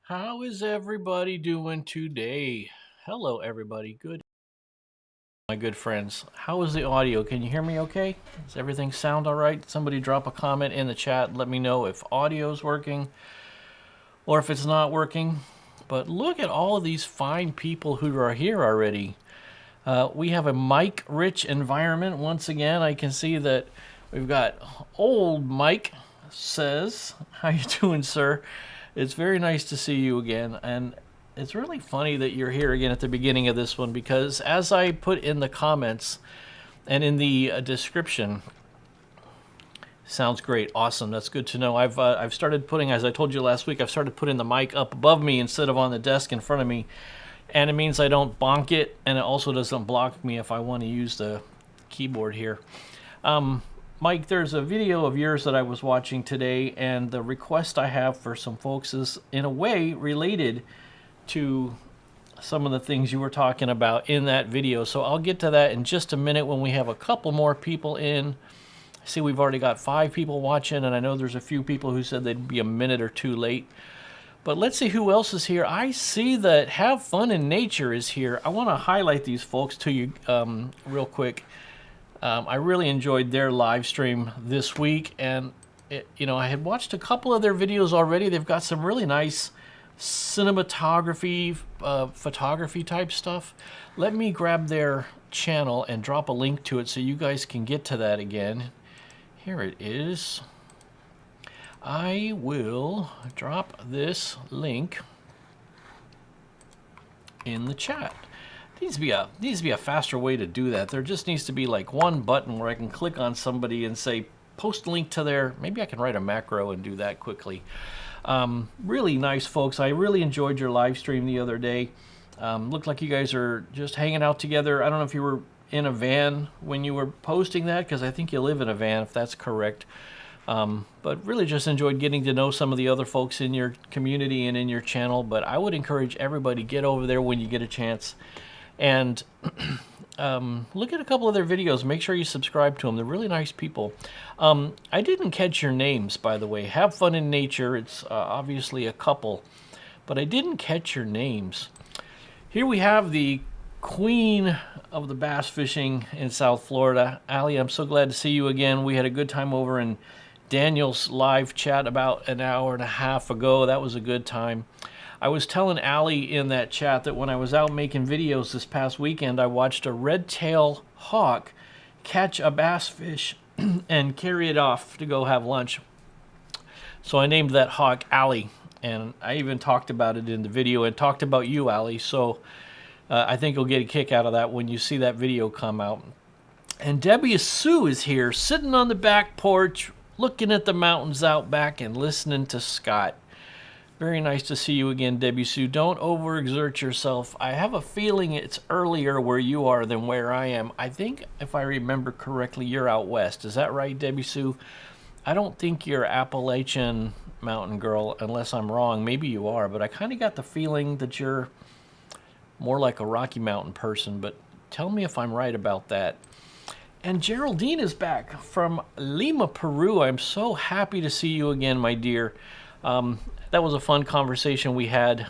How is everybody doing today? Hello, everybody. Good, my good friends. How is the audio? Can you hear me okay? Does everything sound all right? Somebody drop a comment in the chat. Let me know if audio's working or if it's not working. But look at all of these fine people who are here already. We have a mic-rich environment. Once again, I can see that we've got old Mike says, "How you doing, sir? It's very nice to see you again." And it's really funny that you're here again at the beginning of this one because as I put in the comments and in the description, sounds great, awesome. That's good to know. I've started putting, as I told you last week, I've started putting the mic up above me instead of on the desk in front of me, and it means I don't bonk it, and it also doesn't block me if I want to use the keyboard here. Mike, there's a video of yours that I was watching today, and the request I have for some folks is in a way related to some of the things you were talking about in that video. So I'll get to that in just a minute when we have a couple more people in. I see we've already got 5 people watching, and I know there's a few people who said they'd be a minute or two late. But let's see who else is here. I see that Have Fun in Nature is here. I want to highlight these folks to you real quick. I really enjoyed their live stream this week, and I had watched a couple of their videos already. They've got some really nice cinematography, photography type stuff. Let me grab their channel and drop a link to it so you guys can get to that again. Here it is. I will drop this link in the chat. Needs to be a faster way to do that. There just needs to be like one button where I can click on somebody and say post link to their, maybe I can write a macro and do that quickly. Really nice folks. I really enjoyed your live stream the other day. Looked like you guys are just hanging out together. I don't know if you were in a van when you were posting that, because I think you live in a van, if that's correct. But really just enjoyed getting to know some of the other folks in your community and in your channel. But I would encourage everybody, get over there when you get a chance and look at a couple of their videos. Make sure you subscribe to them. They're really nice people. I didn't catch your names, by the way. Have Fun in Nature. It's obviously a couple, but I didn't catch your names. Here we have the queen of the bass fishing in South Florida. Allie, I'm so glad to see you again. We had a good time over in Daniel's live chat about an hour and a half ago. That was a good time. I was telling Allie in that chat that when I was out making videos this past weekend, I watched a red-tailed hawk catch a bass fish and carry it off to go have lunch. So I named that hawk Allie, and I even talked about it in the video and talked about you, Allie. So I think you'll get a kick out of that when you see that video come out. And Debbie Sue is here, sitting on the back porch, looking at the mountains out back and listening to Scott. Very nice to see you again, Debbie Sue. Don't overexert yourself. I have a feeling it's earlier where you are than where I am. I think, if I remember correctly, you're out west. Is that right, Debbie Sue? I don't think you're Appalachian mountain girl, unless I'm wrong. Maybe you are, but I kind of got the feeling that you're more like a Rocky Mountain person, but tell me if I'm right about that. And Geraldine is back from Lima, Peru. I'm so happy to see you again, my dear. That was a fun conversation we had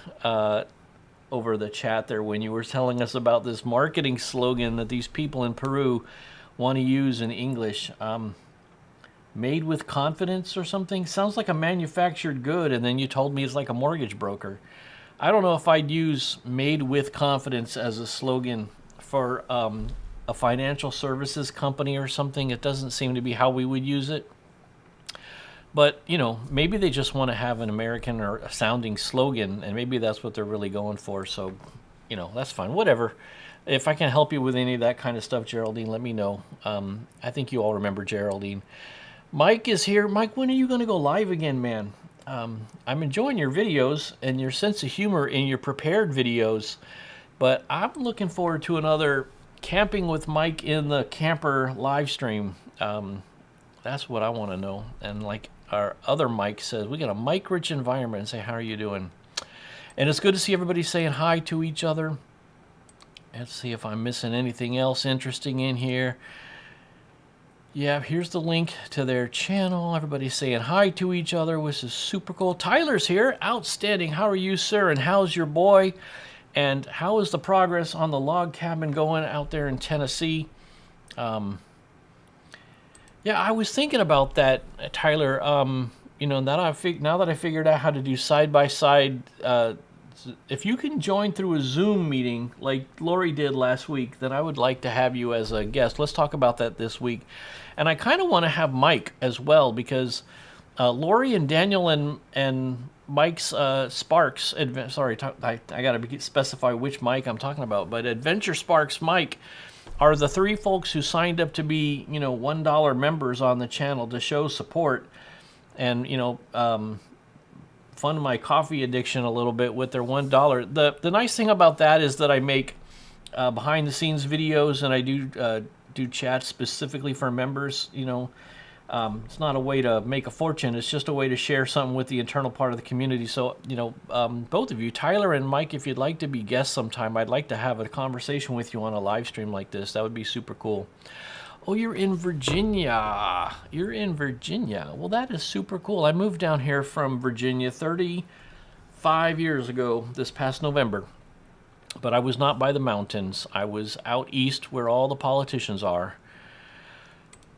over the chat there when you were telling us about this marketing slogan that these people in Peru want to use in English. Made with confidence or something? Sounds like a manufactured good, and then you told me it's like a mortgage broker. I don't know if I'd use made with confidence as a slogan for a financial services company or something. It doesn't seem to be how we would use it. But, maybe they just want to have an American or a sounding slogan, and maybe that's what they're really going for. So, that's fine. Whatever. If I can help you with any of that kind of stuff, Geraldine, let me know. I think you all remember Geraldine. Mike is here. Mike, when are you going to go live again, man? I'm enjoying your videos and your sense of humor in your prepared videos, but I'm looking forward to another Camping with Mike in the Camper live stream. That's what I want to know. And like our other Mike says, we got a mic-rich environment, and say, how are you doing? And it's good to see everybody saying hi to each other. Let's see if I'm missing anything else interesting in here. Yeah, here's the link to their channel. Everybody's saying hi to each other, which is super cool. Tyler's here. Outstanding. How are you, sir? And how's your boy? And how is the progress on the log cabin going out there in Tennessee? Yeah, I was thinking about that, Tyler. You know, now that I figured out how to do side-by-side, if you can join through a Zoom meeting like Lori did last week, then I would like to have you as a guest. Let's talk about that this week. And I kind of want to have Mike as well, because Lori and Daniel and Mike's Sparks, sorry, I got to specify which Mike I'm talking about, but Adventure Sparks Mike are the three folks who signed up to be, you know, $1 members on the channel to show support and, you know, fund my coffee addiction a little bit with their $1. The nice thing about that is that I make behind the scenes videos, and I do chats specifically for members. You know, it's not a way to make a fortune. It's just a way to share something with the internal part of the community. So, you know, both of you, Tyler and Mike, if you'd like to be guests sometime, I'd like to have a conversation with you on a live stream like this. That would be super cool. Oh, you're in Virginia. You're in Virginia. Well, that is super cool. I moved down here from Virginia 35 years ago this past November. But I was not by the mountains. I was out east where all the politicians are.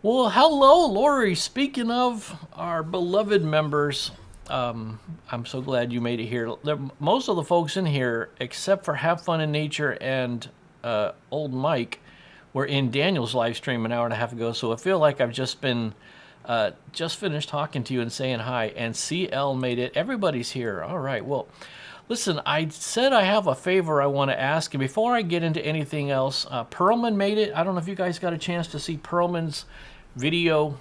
Well, hello, Lori. Speaking of our beloved members, I'm so glad you made it here. Most of the folks in here, except for Have Fun in Nature and Old Mike, were in Daniel's live stream an hour and a half ago. So I feel like I've just finished talking to you and saying hi. And CL made it. Everybody's here. All right. Well, listen, I said I have a favor I want to ask. And before I get into anything else, Perlman made it. I don't know if you guys got a chance to see Perlman's video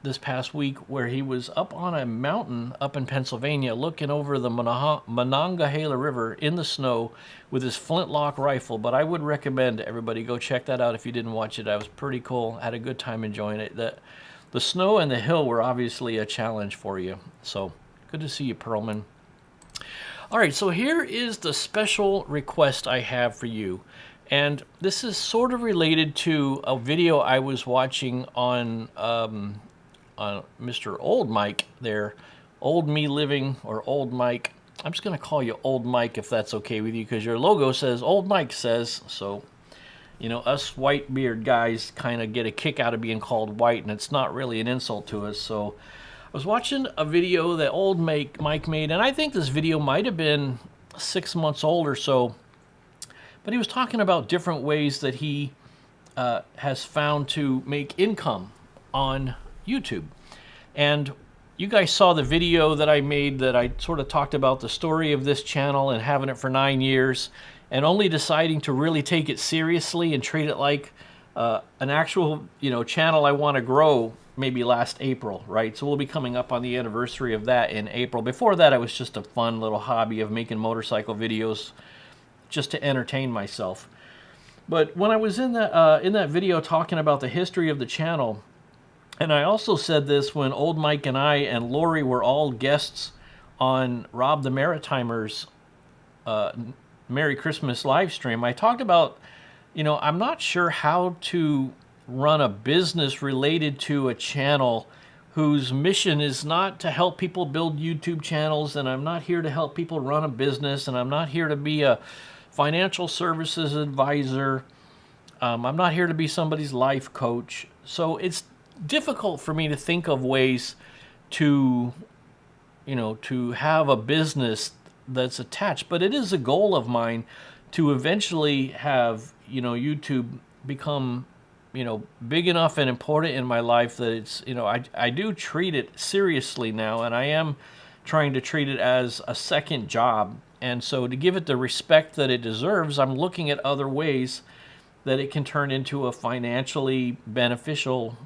this past week, where he was up on a mountain up in Pennsylvania looking over the Monongahela River in the snow with his flintlock rifle. But I would recommend everybody go check that out if you didn't watch it. That was pretty cool. I had a good time enjoying it. The snow and the hill were obviously a challenge for you. So good to see you, Perlman. All right, so here is the special request I have for you. And this is sort of related to a video I was watching on Mr. Old Mike there. Old Me Living, or Old Mike. I'm just going to call you Old Mike if that's okay with you, because your logo says Old Mike says. So, you know, us white beard guys kind of get a kick out of being called white, and it's not really an insult to us. So I was watching a video that Old Mike made, and I think this video might have been 6 months old or so. But he was talking about different ways that he has found to make income on YouTube. And you guys saw the video that I made that I sort of talked about the story of this channel and having it for 9 years and only deciding to really take it seriously and treat it like an actual, you know, channel I want to grow maybe last April, right? So we'll be coming up on the anniversary of that in April. Before that, it was just a fun little hobby of making motorcycle videos just to entertain myself. But when I was in that video talking about the history of the channel, and I also said this when Old Mike and I and Lori were all guests on Rob the Maritimer's Merry Christmas live stream, I talked about, you know, I'm not sure how to run a business related to a channel whose mission is not to help people build YouTube channels, and I'm not here to help people run a business, and I'm not here to be a financial services advisor. I'm not here to be somebody's life coach. So it's difficult for me to think of ways to, you know, to have a business that's attached. But it is a goal of mine to eventually have, you know, YouTube become, you know, big enough and important in my life that it's, you know, I do treat it seriously now, and I am trying to treat it as a second job. And so to give it the respect that it deserves, I'm looking at other ways that it can turn into a financially beneficial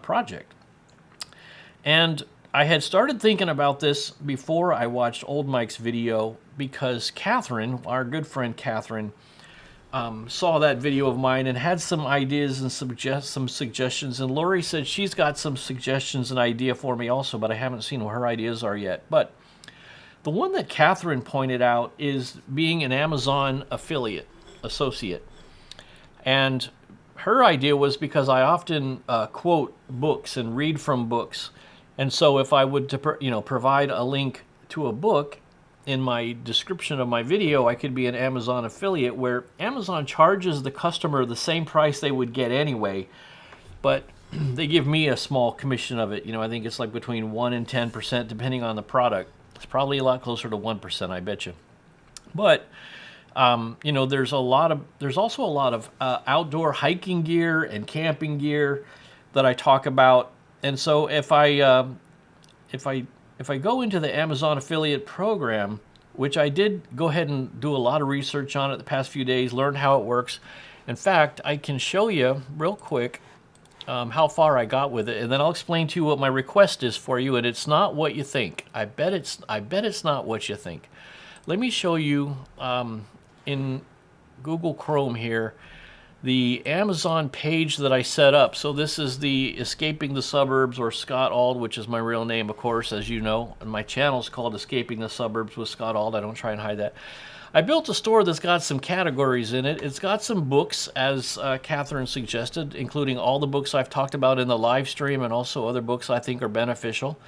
project. And I had started thinking about this before I watched Old Mike's video, because Catherine, our good friend Catherine, saw that video of mine and had some ideas and some suggestions. And Lori said she's got some suggestions and idea for me also, but I haven't seen what her ideas are yet. But the one that Catherine pointed out is being an Amazon associate. And her idea was because I often quote books and read from books. And so if I would provide a link to a book in my description of my video, I could be an Amazon affiliate where Amazon charges the customer the same price they would get anyway, but they give me a small commission of it. I think it's like between 1 and 10% depending on the product. It's probably a lot closer to 1%, I bet you. But there's also a lot of outdoor hiking gear and camping gear that I talk about. And so if I go into the Amazon affiliate program, which I did go ahead and do a lot of research on it the past few days, learn how it works. In fact, I can show you real quick how far I got with it, and then I'll explain to you what my request is for you. And it's not what you think. I bet it's not what you think. Let me show you in Google Chrome here the Amazon page that I set up. So this is the Escaping the Suburbs, or Scott Auld, which is my real name, of course, as you know. And my channel is called Escaping the Suburbs with Scott Auld. I don't try and hide that. I built a store that's got some categories in it. It's got some books, as Catherine suggested, including all the books I've talked about in the live stream and also other books I think are beneficial.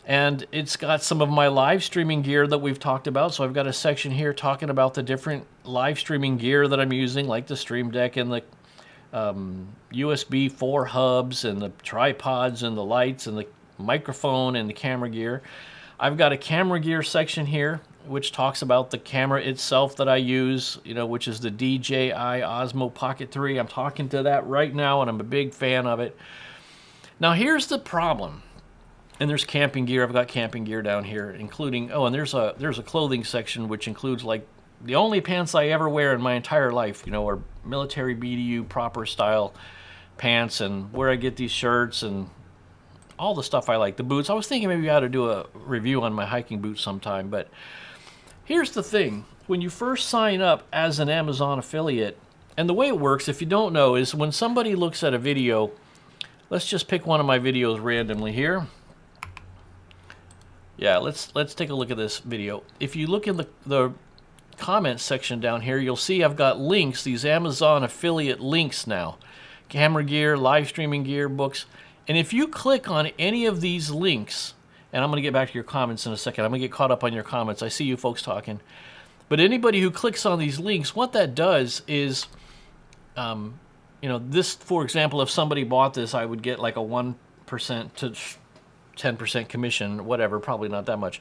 And it's got some of my live streaming gear that we've talked about. So I've got a section here talking about the different live streaming gear that I'm using, like the Stream Deck and the USB 4 hubs and the tripods and the lights and the microphone and the camera gear. I've got a camera gear section here, which talks about the camera itself that I use, which is the DJI Osmo Pocket 3. I'm talking to that right now, and I'm a big fan of it. Now, here's the problem. And there's camping gear. I've got camping gear down here, including, and there's a clothing section, which includes like the only pants I ever wear in my entire life, are military BDU proper style pants, and where I get these shirts and all the stuff I like. The boots. I was thinking maybe I ought to do a review on my hiking boots sometime, but here's the thing. When you first sign up as an Amazon affiliate, and the way it works, if you don't know, is when somebody looks at a video, let's just pick one of my videos randomly here. Yeah, let's take a look at this video. If you look in the comments section down here, you'll see I've got links, these Amazon affiliate links now. Camera gear, live streaming gear, books. And if you click on any of these links, and I'm going to get back to your comments in a second. I'm going to get caught up on your comments. I see you folks talking. But anybody who clicks on these links, what that does is, this, for example, if somebody bought this, I would get like a 1% to 10% commission, whatever, probably not that much.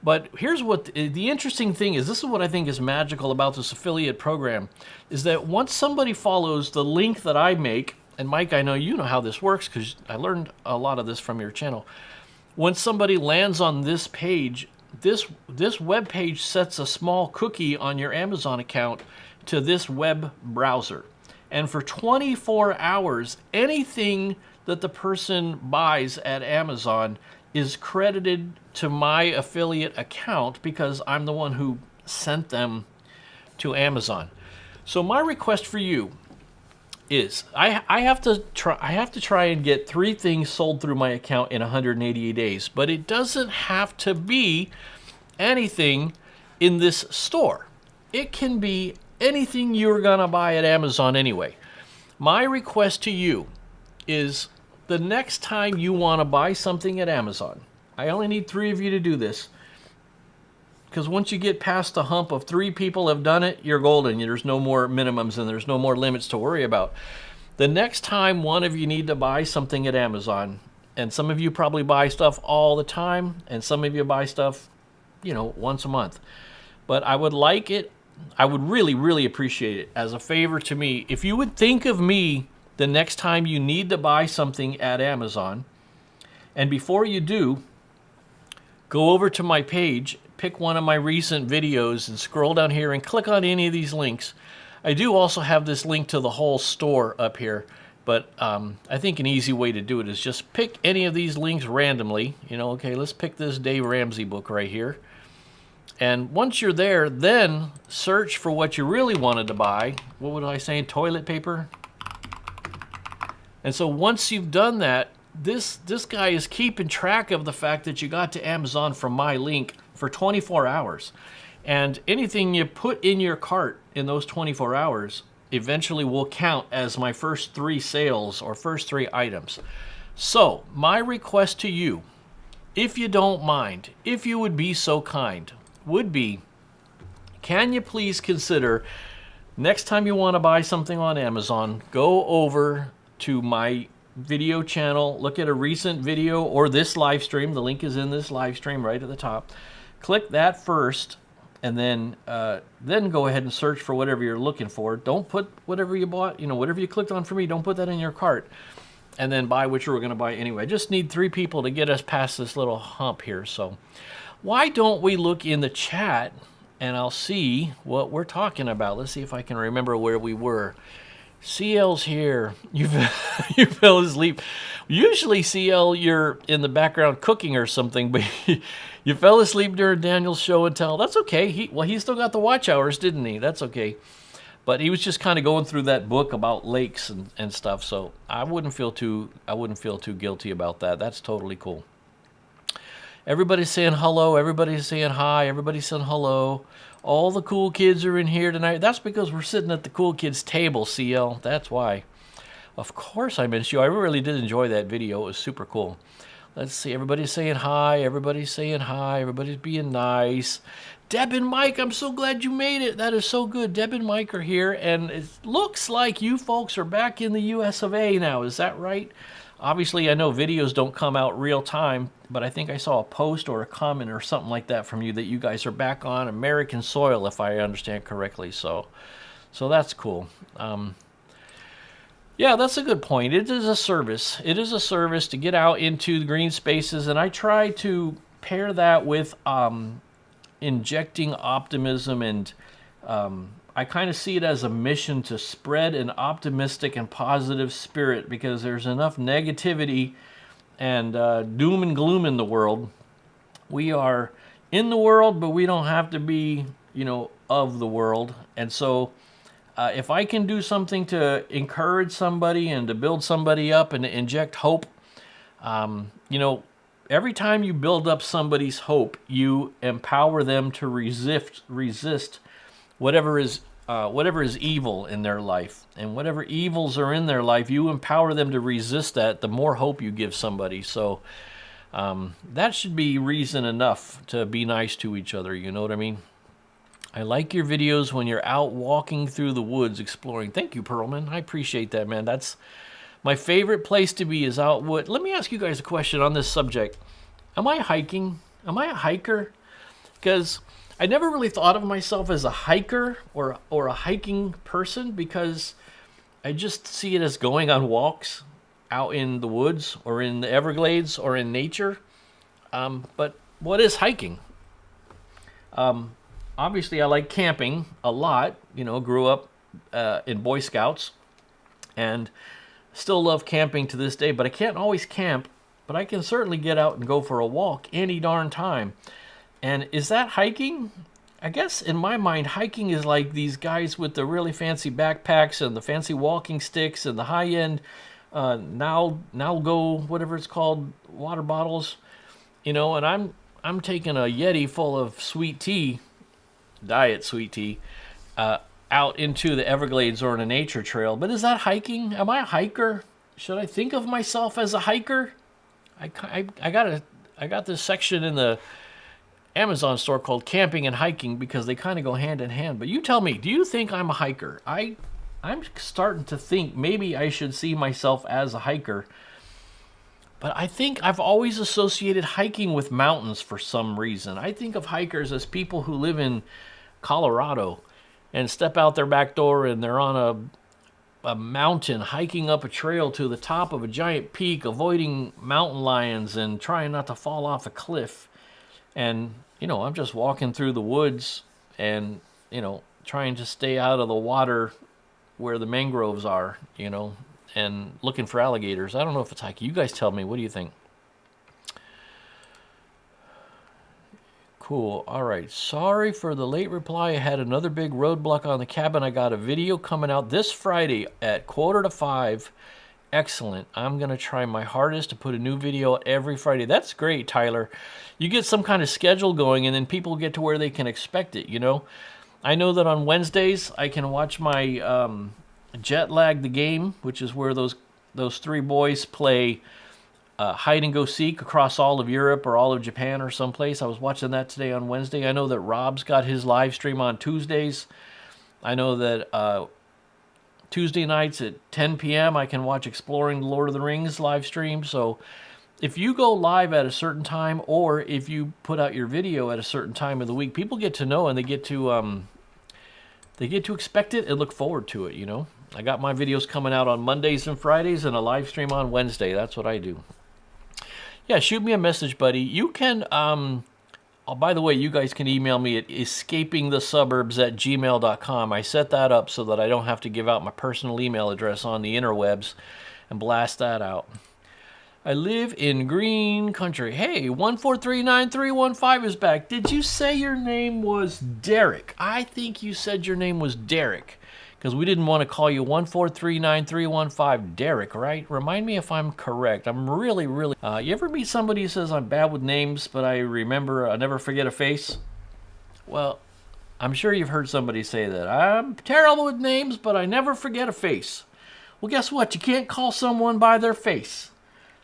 But here's what the interesting thing is. This is what I think is magical about this affiliate program, is that once somebody follows the link that I make, and Mike, I know you know how this works because I learned a lot of this from your channel. Once somebody lands on this page, this web page sets a small cookie on your Amazon account to this web browser. And for 24 hours, anything that the person buys at Amazon is credited to my affiliate account because I'm the one who sent them to Amazon. So my request for you is I have to try and get 3 things sold through my account in 188 days, but it doesn't have to be anything in this store. It can be anything you're gonna buy at Amazon anyway. My request to you is the next time you want to buy something at Amazon, I only need 3 of you to do this, because once you get past the hump of 3 people have done it, you're golden. There's no more minimums and there's no more limits to worry about. The next time one of you need to buy something at Amazon, and some of you probably buy stuff all the time, and some of you buy stuff, once a month. But I would like it, I would really, really appreciate it as a favor to me if you would think of me the next time you need to buy something at Amazon. And before you do, go over to my page, pick one of my recent videos and scroll down here and click on any of these links. I do also have this link to the whole store up here, but I think an easy way to do it is just pick any of these links randomly. Okay, let's pick this Dave Ramsey book right here. And once you're there, then search for what you really wanted to buy. What was I saying? Toilet paper? And so once you've done that, this guy is keeping track of the fact that you got to Amazon from my link for 24 hours. And anything you put in your cart in those 24 hours eventually will count as my first 3 sales or first 3 items. So my request to you, if you don't mind, if you would be so kind, would be, can you please consider next time you want to buy something on Amazon, go over to my video channel, look at a recent video or this live stream. The link is in this live stream right at the top. Click that first, and then go ahead and search for whatever you're looking for. Don't put whatever you bought, whatever you clicked on for me, don't put that in your cart. And then buy what you were going to buy anyway. I just need 3 people to get us past this little hump here. So why don't we look in the chat and I'll see what we're talking about. Let's see if I can remember where we were. CL's here. You fell asleep. Usually, CL, you're in the background cooking or something, but you fell asleep during Daniel's show and tell. That's okay. He still got the watch hours, didn't he? That's okay. But he was just kind of going through that book about lakes and stuff. So I wouldn't feel too guilty about that. That's totally cool. Everybody's saying hello. Everybody's saying hi. Everybody's saying hello. All the cool kids are in here tonight. That's because we're sitting at the cool kids table, CL. That's why. Of course I missed you. I really did enjoy that video. It was super cool. Let's see. Everybody's saying hi. Everybody's saying hi. Everybody's being nice. Deb and Mike, I'm so glad you made it. That is so good. Deb and Mike are here, and it looks like you folks are back in the US of A now. Is that right? Obviously, I know videos don't come out real time, but I think I saw a post or a comment or something like that from you that you guys are back on American soil, if I understand correctly. So that's cool. Yeah, that's a good point. It is a service. It is a service to get out into the green spaces, and I try to pair that with injecting optimism, and I kind of see it as a mission to spread an optimistic and positive spirit, because there's enough negativity and doom and gloom in the world. We are in the world, but we don't have to be, of the world. And so if I can do something to encourage somebody and to build somebody up and to inject hope, every time you build up somebody's hope, you empower them to resist whatever is evil in their life. And whatever evils are in their life, you empower them to resist that, the more hope you give somebody. So that should be reason enough to be nice to each other, you know what I mean? I like your videos when you're out walking through the woods exploring. Thank you, Pearlman. I appreciate that, man. That's my favorite place to be, is out wood. Let me ask you guys a question on this subject. Am I hiking? Am I a hiker? Because I never really thought of myself as a hiker or a hiking person, because I just see it as going on walks out in the woods or in the Everglades or in nature. But what is hiking? Obviously, I like camping a lot. Grew up in Boy Scouts and still love camping to this day. But I can't always camp, but I can certainly get out and go for a walk any darn time. And is that hiking? I guess in my mind, hiking is like these guys with the really fancy backpacks and the fancy walking sticks and the high-end now go, whatever it's called, water bottles. And I'm taking a Yeti full of sweet tea, diet sweet tea, out into the Everglades or in a nature trail. But is that hiking? Am I a hiker? Should I think of myself as a hiker? I got this section in the Amazon store called camping and hiking, because they kind of go hand in hand. But you tell me, do you think I'm a hiker? I'm starting to think maybe I should see myself as a hiker. But I think I've always associated hiking with mountains for some reason. I think of hikers as people who live in Colorado and step out their back door and they're on a mountain, hiking up a trail to the top of a giant peak, avoiding mountain lions and trying not to fall off a cliff. And, I'm just walking through the woods and, trying to stay out of the water where the mangroves are, and looking for alligators. I don't know if it's hiking. You guys tell me. What do you think? Cool. All right. Sorry for the late reply. I had another big roadblock on the cabin. I got a video coming out this Friday at 4:45. Excellent. I'm going to try my hardest to put a new video out every Friday. That's great, Tyler. You get some kind of schedule going, and then people get to where they can expect it, I know that on Wednesdays I can watch my Jet Lag the Game, which is where those three boys play hide and go seek across all of Europe or all of Japan or someplace. I was watching that today on Wednesday. I know that Rob's got his live stream on Tuesdays. I know that Tuesday nights at 10 p.m. I can watch Exploring the Lord of the Rings live stream. So if you go live at a certain time, or if you put out your video at a certain time of the week, people get to know and they get to expect it and look forward to it. You know, I got my videos coming out on Mondays and Fridays and a live stream on Wednesday. That's what I do. Yeah, shoot me a message, buddy. You can, oh, by the way, you guys can email me at escapingthesuburbs@gmail.com. I set that up so that I don't have to give out my personal email address on the interwebs and blast that out. I live in green country. Hey, 1439315 is back. Did you say your name was Derek? I think you said your name was Derek, because we didn't want to call you 1439315 Derek, right? Remind me if I'm correct. I'm really... you ever meet somebody who says I'm bad with names, but I never forget a face? Well, I'm sure you've heard somebody say that. I'm terrible with names, but I never forget a face. Well, guess what? You can't call someone by their face,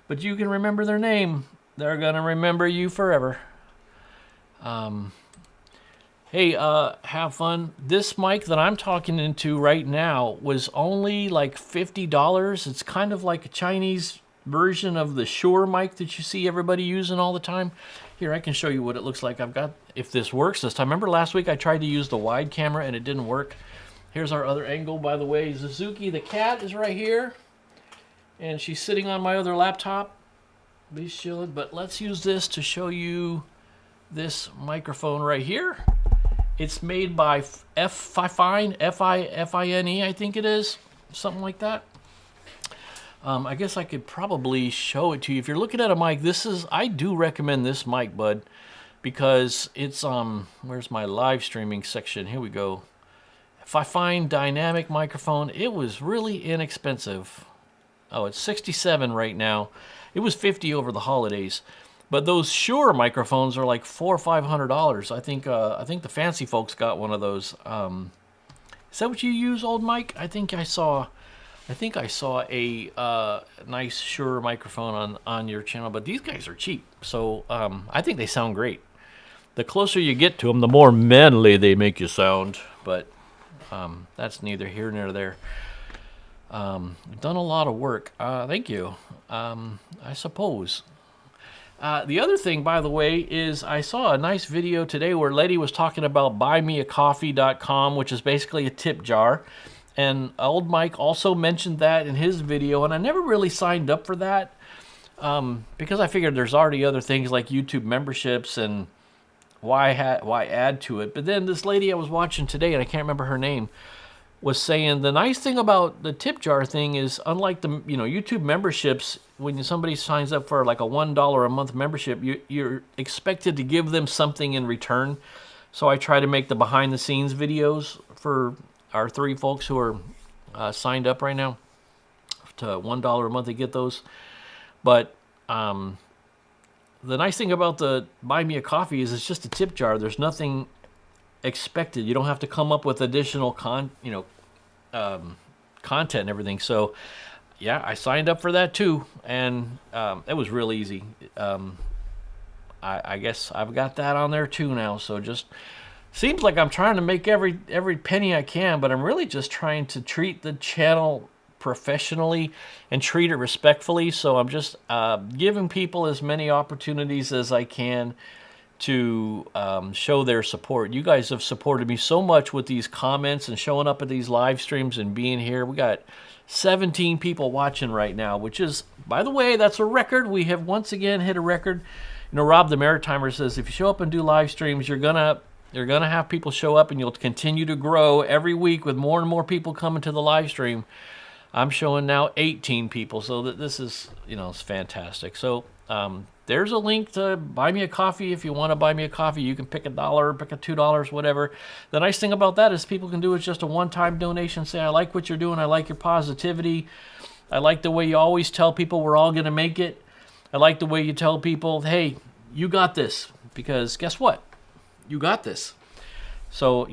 but you can remember their name. They're going to remember you forever. Hey, have fun. This mic that I'm talking into right now was only like $50. It's kind of like a Chinese version of the Shure mic that you see everybody using all the time. Here, I can show you what it looks like. I've got, if this works this time. Remember last week I tried to use the wide camera and it didn't work. Here's our other angle, by the way. Suzuki the cat is right here, and she's sitting on my other laptop. He's chilling, but let's use this to show you this microphone right here. It's made by Fine, F-I-F-I-N-E, I think it is. Something like that. I guess I could probably show it to you. If you're looking at a mic, I do recommend this mic, bud, because it's, where's my live streaming section? Here we go. Fine dynamic microphone. It was really inexpensive. Oh, it's $67 right now. It was $50 over the holidays. But those Shure microphones are like $400 or $500. I think the fancy folks got one of those. Is that what you use, old Mike? I think I saw a nice Shure microphone on your channel. But these guys are cheap, so I think they sound great. The closer you get to them, the more manly they make you sound. But that's neither here nor there. Done a lot of work. Thank you. I suppose. The other thing, by the way, is I saw a nice video today where a lady was talking about buymeacoffee.com, which is basically a tip jar. And old Mike also mentioned that in his video, and I never really signed up for that because I figured there's already other things like YouTube memberships, and why add to it. But then this lady I was watching today, and I can't remember her name, was saying the nice thing about the tip jar thing is, unlike the YouTube memberships, when somebody signs up for like a $1 a month membership, you're expected to give them something in return. So I try to make the behind the scenes videos for our three folks who are signed up right now to $1 a month to get those. But the nice thing about the Buy Me a Coffee is it's just a tip jar. There's nothing expected. You don't have to come up with additional content and everything. So yeah, I signed up for that too, and it was real easy. I guess I've got that on there too now. So just seems like I'm trying to make every penny I can, but I'm really just trying to treat the channel professionally and treat it respectfully. So I'm just giving people as many opportunities as I can to show their support. You guys have supported me so much with these comments and showing up at these live streams and being here. We got 17 people watching right now, which is, by the way, that's a record. We have once again hit a record. Rob the Maritimer says if you show up and do live streams, you're gonna have people show up, and you'll continue to grow every week with more and more people coming to the live stream. I'm showing now 18 people, so that this is, it's fantastic. So there's a link to buy me a coffee. If you want to buy me a coffee, you can pick $1, pick $2, whatever. The nice thing about that is people can do it just a one-time donation. Say, I like what you're doing. I like your positivity. I like the way you always tell people we're all going to make it. I like the way you tell people, hey, you got this. Because guess what? You got this. So,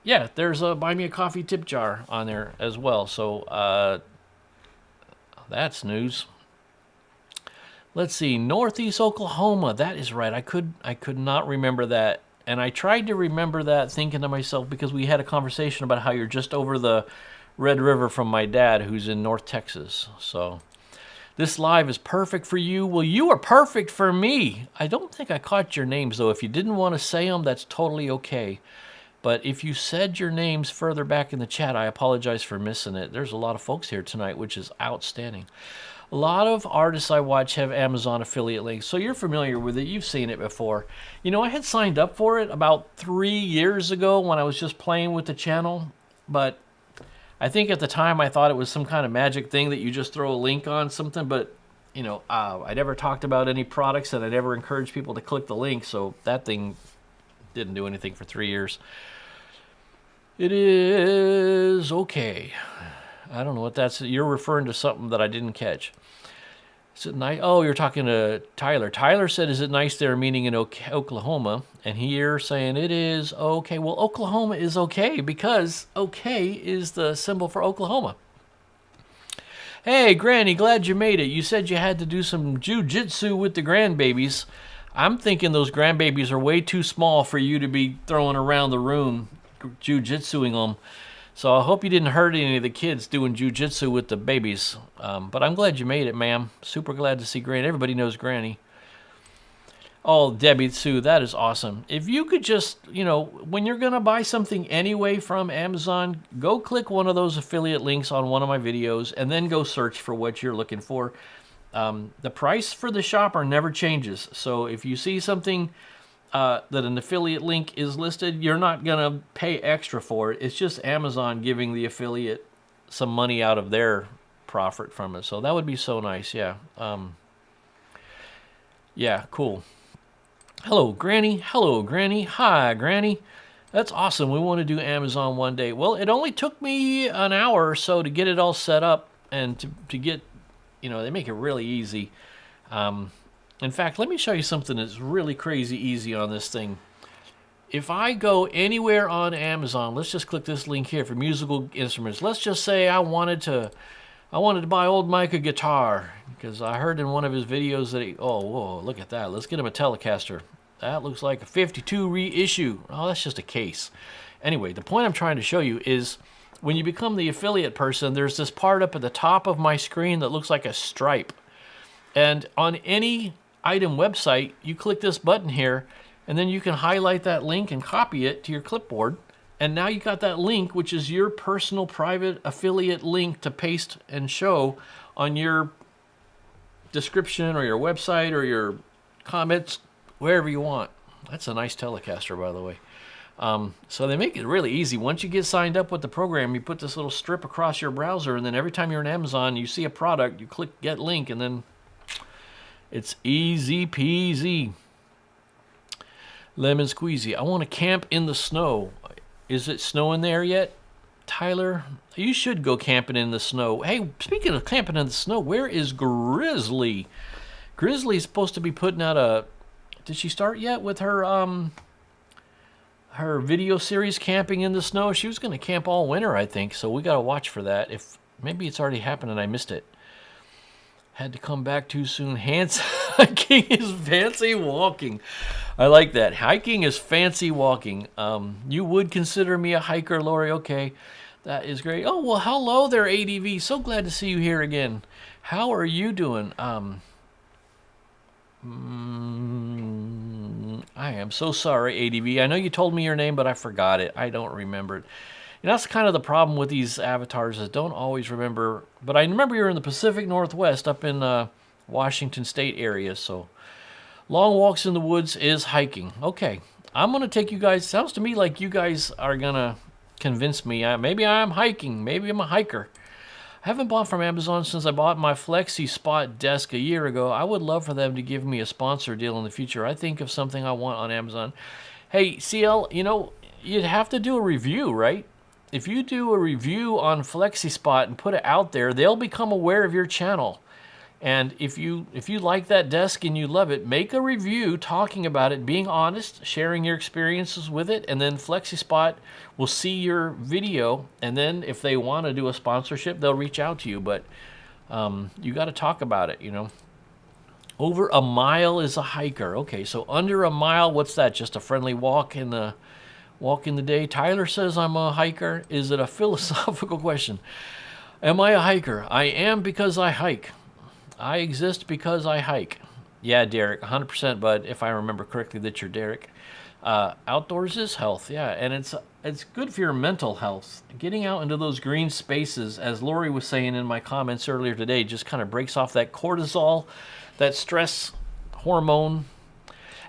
yeah, there's a Buy Me a Coffee tip jar on there as well. So that's news. Let's see, Northeast Oklahoma. That is right. I could not remember that. And I tried to remember that, thinking to myself, because we had a conversation about how you're just over the Red River from my dad, who's in North Texas. So this live is perfect for you. Well, you are perfect for me. I don't think I caught your names, though. If you didn't want to say them, that's totally okay. But if you said your names further back in the chat, I apologize for missing it. There's a lot of folks here tonight, which is outstanding. A lot of artists I watch have Amazon affiliate links, so you're familiar with it. You've seen it before. I had signed up for it about 3 years ago when I was just playing with the channel, but I think at the time I thought it was some kind of magic thing that you just throw a link on something, but I never talked about any products, and I never encouraged people to click the link, so that thing didn't do anything for 3 years. It is okay. I don't know what that's. You're referring to something that I didn't catch. Is it nice? Oh, you're talking to Tyler. Tyler said, "Is it nice there?" Meaning in Oklahoma, and here saying it is okay. Well, Oklahoma is okay because okay is the symbol for Oklahoma. Hey, Granny, glad you made it. You said you had to do some jujitsu with the grandbabies. I'm thinking those grandbabies are way too small for you to be throwing around the room, jujitsuing them. So I hope you didn't hurt any of the kids doing jujitsu with the babies. But I'm glad you made it, ma'am. Super glad to see Granny. Everybody knows Granny. Oh, Debbie Sue, that is awesome. If you could just, when you're going to buy something anyway from Amazon, go click one of those affiliate links on one of my videos and then go search for what you're looking for. The price for the shopper never changes. So if you see something that an affiliate link is listed, you're not going to pay extra for it. It's just Amazon giving the affiliate some money out of their profit from it. So that would be so nice. Yeah. Yeah, cool. Hello, Granny. Hello, Granny. Hi, Granny. That's awesome. We want to do Amazon one day. Well, it only took me an hour or so to get it all set up and to get, they make it really easy. In fact, let me show you something that's really crazy easy on this thing. If I go anywhere on Amazon, let's just click this link here for musical instruments. Let's just say I wanted to buy old Mike a guitar because I heard in one of his videos that whoa, look at that. Let's get him a Telecaster. That looks like a 52 reissue. Oh, that's just a case. Anyway, the point I'm trying to show you is when you become the affiliate person, there's this part up at the top of my screen that looks like a stripe. And on any item website, you click this button here, and then you can highlight that link and copy it to your clipboard. And now you got that link, which is your personal private affiliate link to paste and show on your description or your website or your comments, wherever you want. That's a nice Telecaster, by the way. So they make it really easy. Once you get signed up with the program, you put this little strip across your browser, and then every time you're on Amazon, you see a product, you click Get Link, and then it's easy peasy. Lemon squeezy. I want to camp in the snow. Is it snowing there yet? Tyler, you should go camping in the snow. Hey, speaking of camping in the snow, where is Grizzly? Grizzly's supposed to be putting out did she start yet with her video series Camping in the Snow? She was going to camp all winter, I think, so we got to watch for that. If maybe it's already happened and I missed it. Had to come back too soon. Hiking is fancy walking. I like that. Hiking is fancy walking. You would consider me a hiker, Lori. Okay, that is great. Oh, well, hello there, ADV. So glad to see you here again. How are you doing? I am so sorry, ADV. I know you told me your name, but I forgot it. I don't remember it. And that's kind of the problem with these avatars, is don't always remember. But I remember you're in the Pacific Northwest, up in Washington State area. So long walks in the woods is hiking. Okay, I'm going to take you guys. Sounds to me like you guys are going to convince me. Maybe I'm hiking. Maybe I'm a hiker. I haven't bought from Amazon since I bought my Flexi Spot desk a year ago. I would love for them to give me a sponsor deal in the future. I think of something I want on Amazon. Hey, CL, you'd have to do a review, right? If you do a review on FlexiSpot and put it out there, they'll become aware of your channel. And if you like that desk and you love it, make a review talking about it, being honest, sharing your experiences with it, and then FlexiSpot will see your video, and then if they want to do a sponsorship, they'll reach out to you. But you got to talk about it, you know. Over a mile is a hiker. Okay, so under a mile, what's that? Just a friendly walk in the day? Tyler says I'm a hiker. Is it a philosophical question? Am I a hiker? I am because I hike. I exist because I hike. Yeah, Derek, 100%, bud, if I remember correctly that you're Derek. Outdoors is health, yeah, and it's good for your mental health. Getting out into those green spaces, as Lori was saying in my comments earlier today, just kind of breaks off that cortisol, that stress hormone.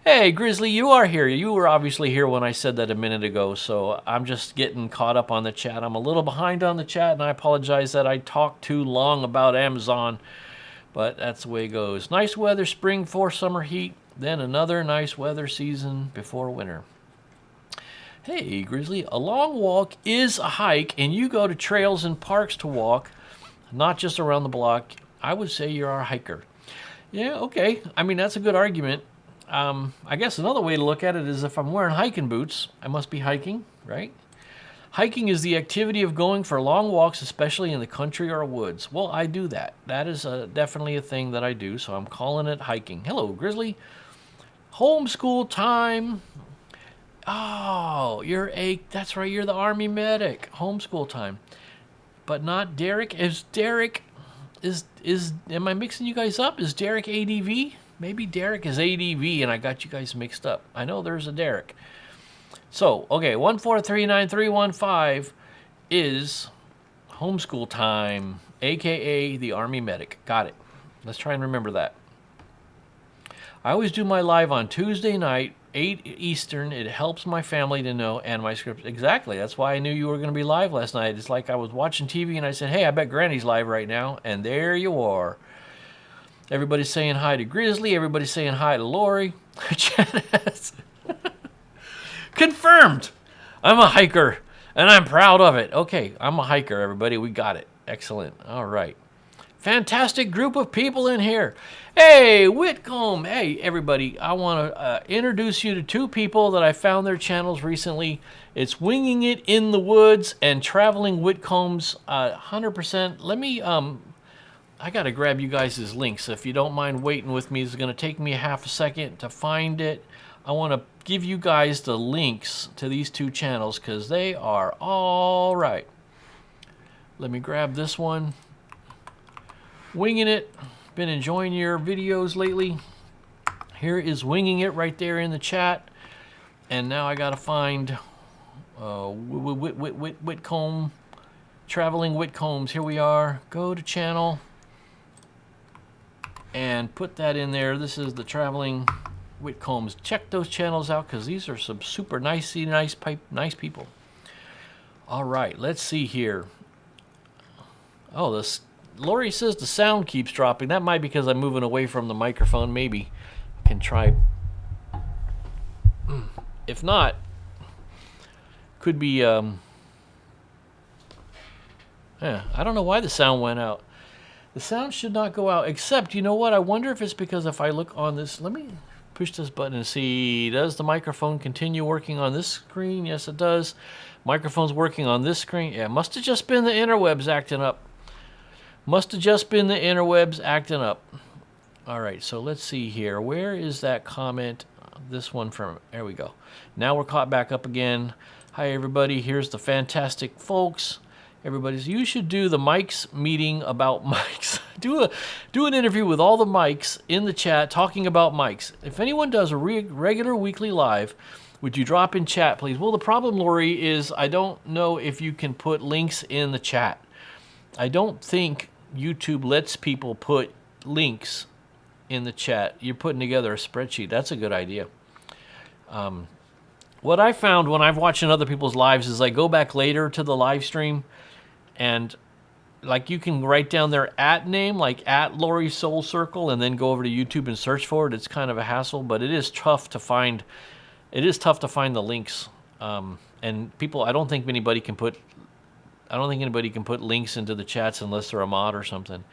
Hey, Grizzly, you are here. You were obviously here when I said that a minute ago, so I'm just getting caught up on the chat. I'm a little behind on the chat, and I apologize that I talked too long about Amazon. But that's the way it goes. Nice weather, spring, 4 summer heat, then another nice weather season before winter. Hey, Grizzly, a long walk is a hike, and you go to trails and parks to walk, not just around the block. I would say you're a hiker. Yeah, okay. I mean, that's a good argument. I guess another way to look at it is if I'm wearing hiking boots, I must be hiking, right? Hiking is the activity of going for long walks, especially in the country or woods. Well, I do that. That is definitely a thing that I do, so I'm calling it hiking. Hello, Grizzly. Homeschool time. Oh, that's right, you're the Army medic. Homeschool time. But not Derek. Am I mixing you guys up? Is Derek ADV? Maybe Derek is ADV and I got you guys mixed up. I know there's a Derek. So, okay, 1439315 is homeschool time, a.k.a. the Army medic. Got it. Let's try and remember that. I always do my live on Tuesday night, 8 Eastern. It helps my family to know and my script. Exactly. That's why I knew you were going to be live last night. It's like I was watching TV and I said, hey, I bet Granny's live right now. And there you are. Everybody's saying hi to Grizzly. Everybody's saying hi to Lori. Confirmed. I'm a hiker, and I'm proud of it. Okay, I'm a hiker, everybody. We got it. Excellent. All right. Fantastic group of people in here. Hey, Whitcomb. Hey, everybody. I want to introduce you to 2 people that I found their channels recently. It's Winging It in the Woods and Traveling Whitcombs. 100%. Let me... I got to grab you guys' links. If you don't mind waiting with me, it's going to take me a half a second to find it. I want to give you guys the links to these 2 channels because they are all right. Let me grab this one. Winging It. Been enjoying your videos lately. Here is Winging It right there in the chat. And now I got to find Whitcomb. Traveling Whitcombs. Here we are. Go to channel. And put that in there. This is the Traveling Whitcombs. Check those channels out because these are some super nice people. All right, let's see here. Oh, Lori says the sound keeps dropping. That might be because I'm moving away from the microphone. Maybe I can try. If not, could be. I don't know why the sound went out. The sound should not go out, except, you know what? I wonder if it's because if I look on this, let me push this button and see, does the microphone continue working on this screen? Yes, it does. Microphone's working on this screen. Yeah, must have just been the interwebs acting up. Must have just been the interwebs acting up. All right, so let's see here. Where is that comment? This one from, there we go. Now we're caught back up again. Hi, everybody. Here's the fantastic folks. Everybody's, you should do the mics meeting about mics. do an interview with all the mics in the chat talking about mics. If anyone does a regular weekly live, would you drop in chat, please? Well, the problem, Lori, is I don't know if you can put links in the chat. I don't think YouTube lets people put links in the chat. You're putting together a spreadsheet. That's a good idea. What I found when I've watched other people's lives is I go back later to the live stream and like you can write down their @ like @Lori Soul Circle, and then go over to YouTube and search for it. It's kind of a hassle, but it is tough to find. It is tough to find the links. And people, I don't think anybody can put links into the chats unless they're a mod or something.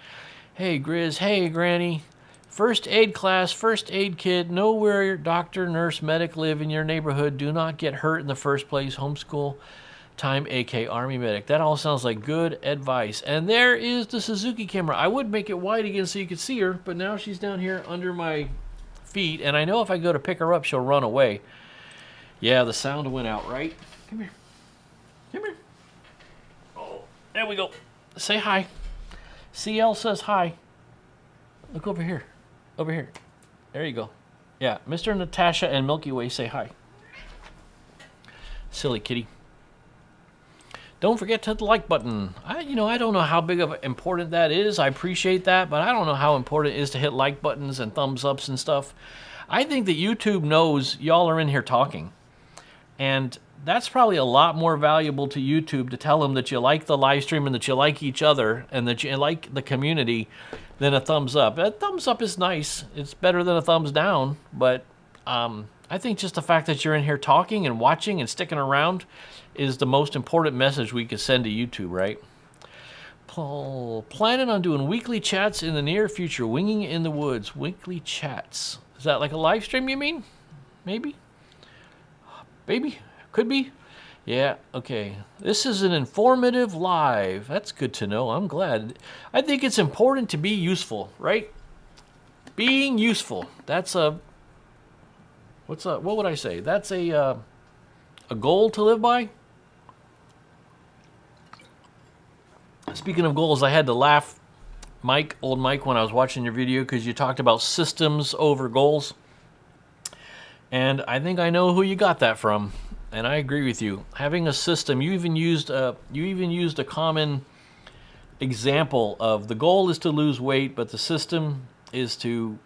Hey, Grizz. Hey, Granny. First aid class, first aid kit. Know where your doctor, nurse, medic live in your neighborhood. Do not get hurt in the first place. Homeschool time, AK Army medic. That all sounds like good advice. And there is the Suzuki camera. I would make it wide again so you could see her, but now she's down here under my feet, and I know if I go to pick her up, she'll run away. Yeah, the sound went out, right? Come here. Come here. Oh, there we go. Say hi. CL says hi. Look over here. Over here. There you go. Yeah, Mr. Natasha and Milky Way say hi. Silly kitty. Don't forget to hit the like button. I don't know how big of important that is. I appreciate that, but I don't know how important it is to hit like buttons and thumbs ups and stuff. I think that YouTube knows y'all are in here talking. And that's probably a lot more valuable to YouTube to tell them that you like the live stream and that you like each other and that you like the community than a thumbs up. A thumbs up is nice. It's better than a thumbs down, but I think just the fact that you're in here talking and watching and sticking around is the most important message we could send to YouTube, right? Planning on doing weekly chats in the near future. Winging in the woods. Weekly chats. Is that like a live stream, you mean? Maybe? Maybe? Could be? Yeah, okay. This is an informative live. That's good to know. I'm glad. I think it's important to be useful, right? Being useful. That's a... what would I say? That's a goal to live by? Speaking of goals, I had to laugh, old Mike, when I was watching your video because you talked about systems over goals. And I think I know who you got that from. And I agree with you. Having a system, you even used a common example of the goal is to lose weight, but the system is to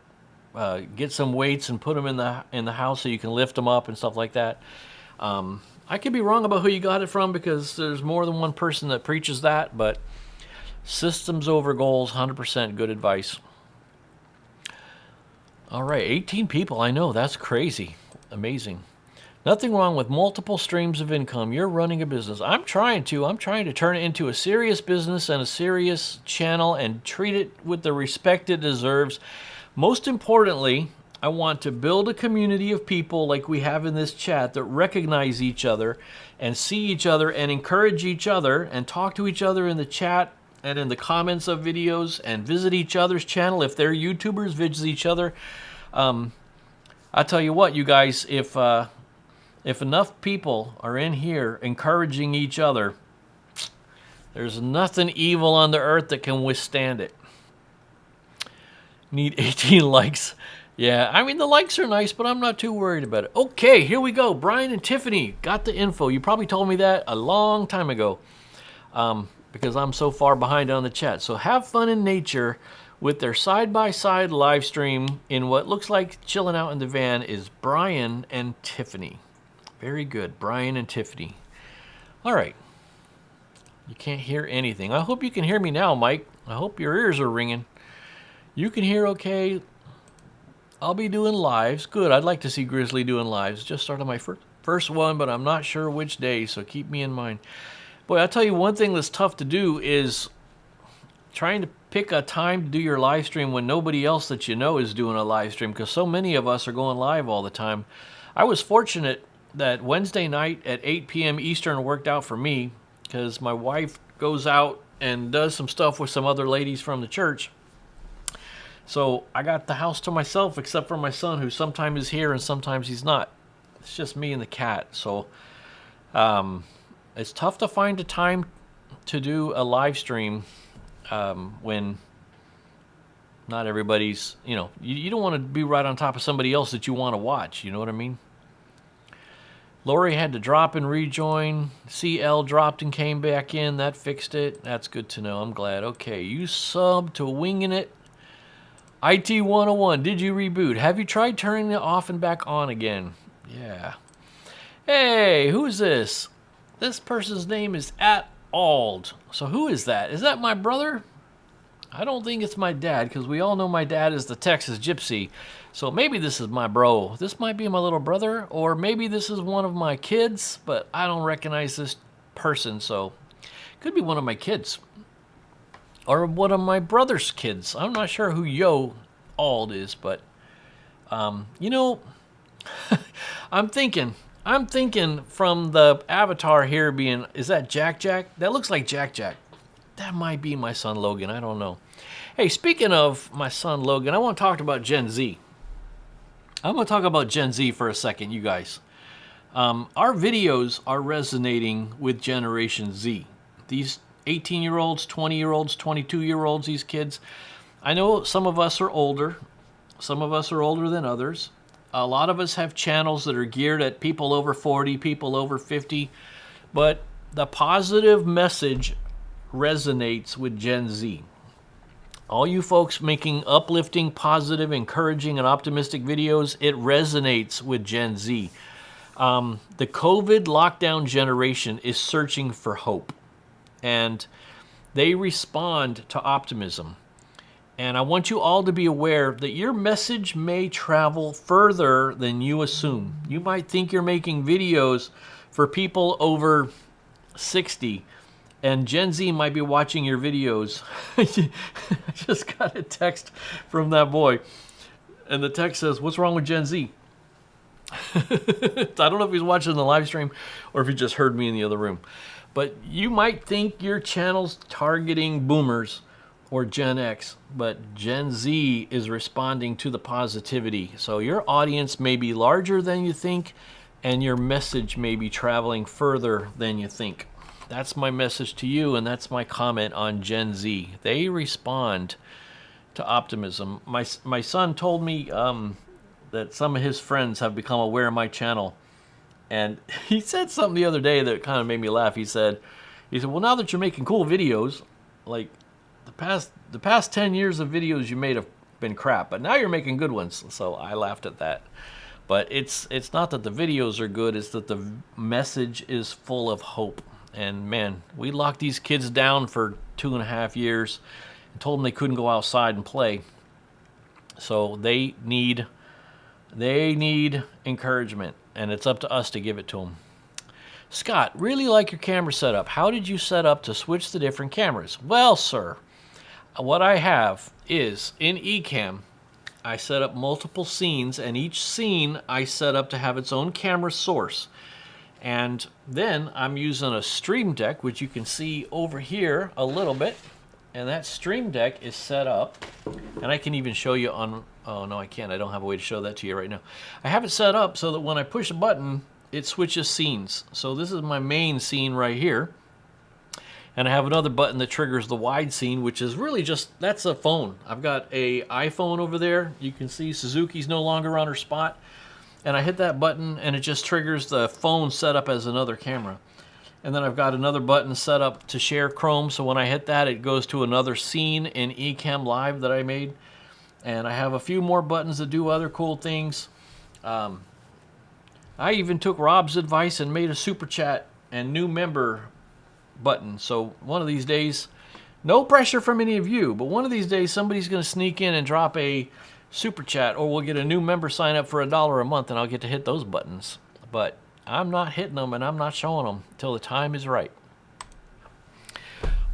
get some weights and put them in the house so you can lift them up and stuff like that. I could be wrong about who you got it from because there's more than one person that preaches that, but systems over goals, 100% good advice. All right, 18 people. I know, that's crazy. Amazing. Nothing wrong with multiple streams of income. You're running a business. I'm trying to turn it into a serious business and a serious channel and treat it with the respect it deserves. Most importantly, I want to build a community of people like we have in this chat that recognize each other and see each other and encourage each other and talk to each other in the chat and in the comments of videos and visit each other's channel. If they're YouTubers, visit each other. I'll tell you what, you guys, if enough people are in here encouraging each other, there's nothing evil on the earth that can withstand it. Need 18 likes. Yeah, I mean, the likes are nice, but I'm not too worried about it. Okay, here we go. Brian and Tiffany got the info. You probably told me that a long time ago because I'm so far behind on the chat. So have fun in nature with their side-by-side live stream in what looks like chilling out in the van is Brian and Tiffany. Very good, Brian and Tiffany. All right. You can't hear anything. I hope you can hear me now, Mike. I hope your ears are ringing. You can hear okay. I'll be doing lives. Good. I'd like to see Grizzly doing lives. Just started my first one, but I'm not sure which day, so keep me in mind. Boy, I'll tell you one thing that's tough to do is trying to pick a time to do your live stream when nobody else that you know is doing a live stream, because so many of us are going live all the time. I was fortunate that Wednesday night at 8 p.m. Eastern worked out for me because my wife goes out and does some stuff with some other ladies from the church. So I got the house to myself except for my son, who sometimes is here and sometimes he's not. It's just me and the cat. So it's tough to find a time to do a live stream when not everybody's, you don't want to be right on top of somebody else that you want to watch. You know what I mean? Lori had to drop and rejoin. CL dropped and came back in. That fixed it. That's good to know. I'm glad. Okay, you subbed to Winging It. IT 101, did you reboot? Have you tried turning it off and back on again? Yeah. Hey, who is this? This person's name is @Auld. So who is that? Is that my brother? I don't think it's my dad, because we all know my dad is the Texas Gypsy. So maybe this is my bro. This might be my little brother, or maybe this is one of my kids, but I don't recognize this person, so it could be one of my kids. or one of my brother's kids. I'm not sure who Auld is, but you know, I'm thinking from the avatar here being, is that Jack Jack? That looks like Jack Jack. That might be my son Logan. I don't know. Hey, speaking of my son Logan, I want to talk about Gen Z. I'm going to talk about Gen Z for a second, you guys. Our videos are resonating with Generation Z. These 18-year-olds, 20-year-olds, 22-year-olds, these kids. I know some of us are older. Some of us are older than others. A lot of us have channels that are geared at people over 40, people over 50. But the positive message resonates with Gen Z. All you folks making uplifting, positive, encouraging, and optimistic videos, it resonates with Gen Z. The COVID lockdown generation is searching for hope, and they respond to optimism. And I want you all to be aware that your message may travel further than you assume. You might think you're making videos for people over 60, and Gen Z might be watching your videos. I just got a text from that boy, and the text says, "What's wrong with Gen Z?" I don't know if he's watching the live stream or if he just heard me in the other room. But you might think your channel's targeting boomers or Gen X, but Gen Z is responding to the positivity. So your audience may be larger than you think, and your message may be traveling further than you think. That's my message to you, and that's my comment on Gen Z. They respond to optimism. My son told me that some of his friends have become aware of my channel, and he said something the other day that kind of made me laugh. He said, well, now that you're making cool videos, like the past 10 years of videos you made have been crap, but now you're making good ones. So I laughed at that. But it's not that the videos are good, it's that the message is full of hope. And man, we locked these kids down for 2.5 years and told them they couldn't go outside and play. So they need encouragement, and it's up to us to give it to them. Scott, really like your camera setup. How did you set up to switch the different cameras? Well, sir, what I have is in Ecamm, I set up multiple scenes, and each scene I set up to have its own camera source. And then I'm using a Stream Deck, which you can see over here a little bit. And that Stream Deck is set up, and I can even show you on, oh no I can't, I don't have a way to show that to you right now. I have it set up so that when I push a button, it switches scenes. So this is my main scene right here. And I have another button that triggers the wide scene, which is really just, that's a phone. I've got a iPhone over there. You can see Suzuki's no longer on her spot. And I hit that button and it just triggers the phone set up as another camera. And then I've got another button set up to share Chrome, so when I hit that, it goes to another scene in Ecamm Live that I made. And I have a few more buttons that do other cool things. I even took Rob's advice and made a super chat and new member button. So one of these days, no pressure from any of you, but one of these days somebody's going to sneak in and drop a super chat, or we'll get a new member sign up for $1 a month, and I'll get to hit those buttons. But I'm not hitting them, and I'm not showing them till the time is right.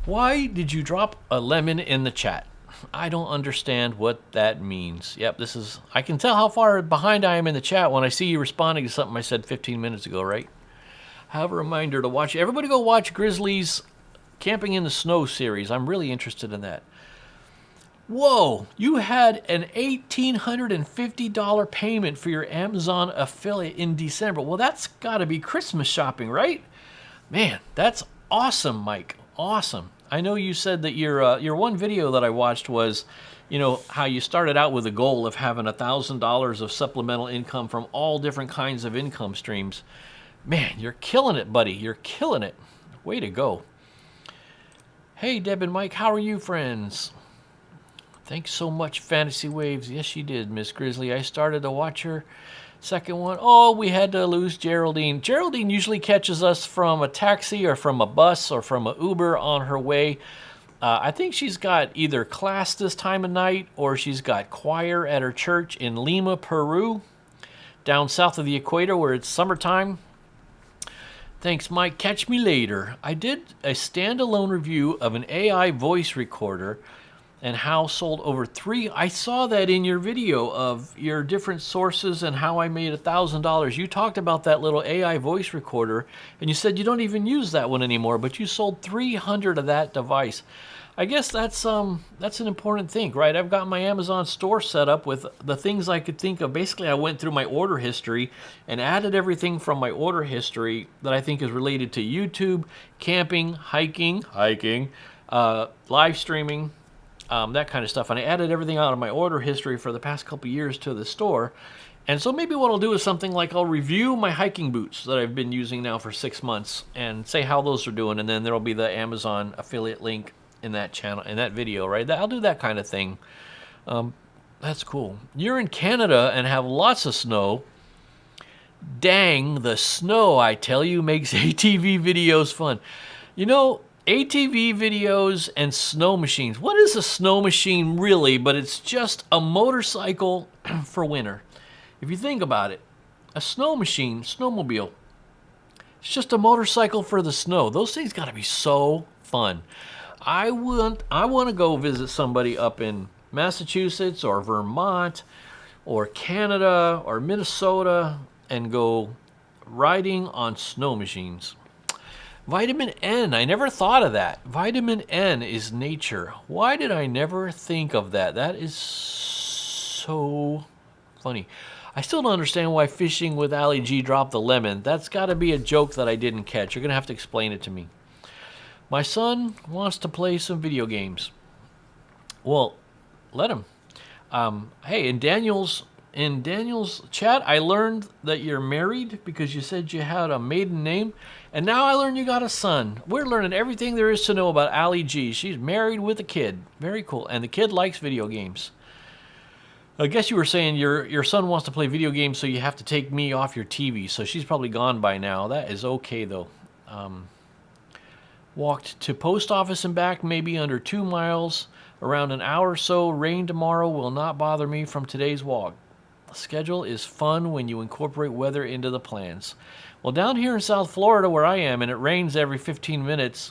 Why did you drop a lemon in the chat? I don't understand what that means. Yep, this is, I can tell how far behind I am in the chat when I see you responding to something I said 15 minutes ago, right? Have a reminder to watch. Everybody go watch Grizzly's Camping in the Snow series. I'm really interested in that. Whoa, you had an $1,850 payment for your Amazon affiliate in December. Well, that's got to be Christmas shopping, right? Man, that's awesome, Mike. Awesome. I know you said that your one video that I watched was, you know, how you started out with a goal of having $1,000 of supplemental income from all different kinds of income streams. Man, you're killing it, buddy. You're killing it. Way to go. Hey, Deb and Mike, how are you, friends? Thanks so much, Fantasy Waves. Yes, she did, Miss Grizzly. I started to watch her second one. Oh, we had to lose Geraldine. Geraldine usually catches us from a taxi or from a bus or from an Uber on her way. I think she's got either class this time of night or she's got choir at her church in Lima, Peru, down south of the equator where it's summertime. Thanks, Mike. Catch me later. I did a standalone review of an AI voice recorder and how sold over three. I saw that in your video of your different sources and how I made $1,000. You talked about that little AI voice recorder, and you said you don't even use that one anymore, but you sold 300 of that device. I guess that's an important thing, right? I've got my Amazon store set up with the things I could think of. Basically, I went through my order history and added everything from my order history that I think is related to YouTube, camping, hiking, live streaming, that kind of stuff. And I added everything out of my order history for the past couple years to the store. And so maybe what I'll do is something like I'll review my hiking boots that I've been using now for 6 months and say how those are doing. And then there'll be the Amazon affiliate link in that channel, in that video, right? I'll do that kind of thing. That's cool. You're in Canada and have lots of snow. Dang, the snow, I tell you, makes ATV videos fun. You know, ATV videos and snow machines. What is a snow machine really? But it's just a motorcycle for winter. If you think about it, a snow machine, snowmobile, it's just a motorcycle for the snow. Those things got to be so fun. I want to go visit somebody up in Massachusetts or Vermont or Canada or Minnesota and go riding on snow machines. Vitamin N, I never thought of that. Vitamin N is nature. Why did I never think of that? That is so funny. I still don't understand why fishing with Ali G dropped the lemon. That's got to be a joke that I didn't catch. You're going to have to explain it to me. My son wants to play some video games. Well, let him. Hey, in Daniel's chat, I learned that you're married because you said you had a maiden name, and now I learned you got a son. We're learning everything there is to know about Ali G. She's married with a kid. Very cool. And the kid likes video games. I guess you were saying your son wants to play video games, so you have to take me off your TV. So she's probably gone by now. That is okay, though. Walked to post office and back, maybe under 2 miles, around an hour or so. Rain tomorrow will not bother me from today's walk. The schedule is fun when you incorporate weather into the plans. Well, down here in South Florida where I am, and it rains every 15 minutes,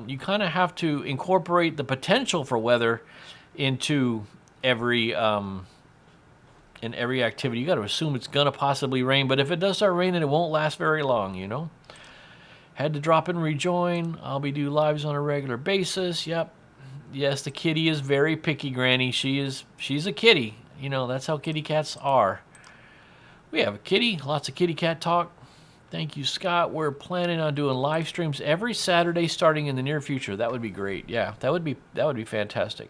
you kind of have to incorporate the potential for weather into every activity. You got to assume it's going to possibly rain, but if it does start raining, it won't last very long, you know? Had to drop and rejoin. I'll be do lives on a regular basis. Yep. Yes, the kitty is very picky, Granny. She's a kitty. You know, that's how kitty cats are. We have a kitty. Lots of kitty cat talk. Thank you, Scott. We're planning on doing live streams every Saturday starting in the near future. That would be great. Yeah, that would be fantastic.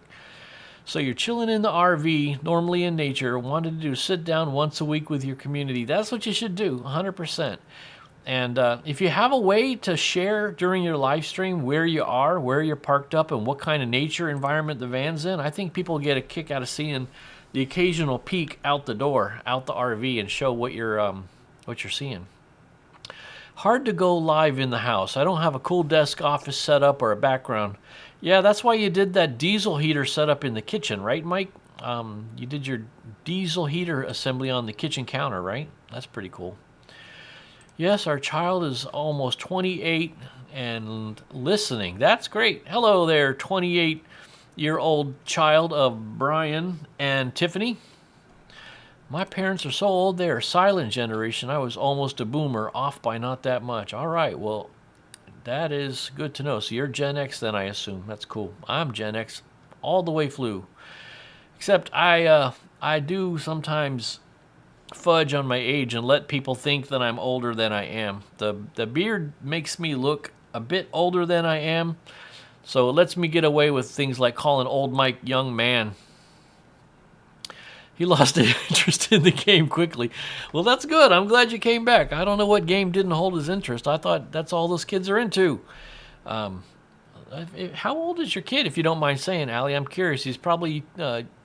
So you're chilling in the RV, normally in nature, wanted to do sit down once a week with your community. That's what you should do, 100%. And if you have a way to share during your live stream where you are, where you're parked up, and what kind of nature environment the van's in, I think people get a kick out of seeing the occasional peek out the door, out the RV, and show what you're seeing. Hard to go live in the house. I don't have a cool desk office set up or a background. Yeah, that's why you did that diesel heater setup in the kitchen, right, Mike? You did your diesel heater assembly on the kitchen counter, right? That's pretty cool. Yes, our child is almost 28 and listening. That's great. Hello there, 28-year-old child of Brian and Tiffany. My parents are so old, they are silent generation. I was almost a boomer, off by not that much. All right, well, that is good to know. So you're Gen X then, I assume. That's cool. I'm Gen X all the way through. Except I do sometimes fudge on my age and let people think that I'm older than I am. The beard makes me look a bit older than I am, so it lets me get away with things like calling old Mike young man. He lost interest in the game quickly. Well, that's good. I'm glad you came back. I don't know what game didn't hold his interest. I thought that's all those kids are into. How old is your kid, if you don't mind saying, Allie? I'm curious. He's probably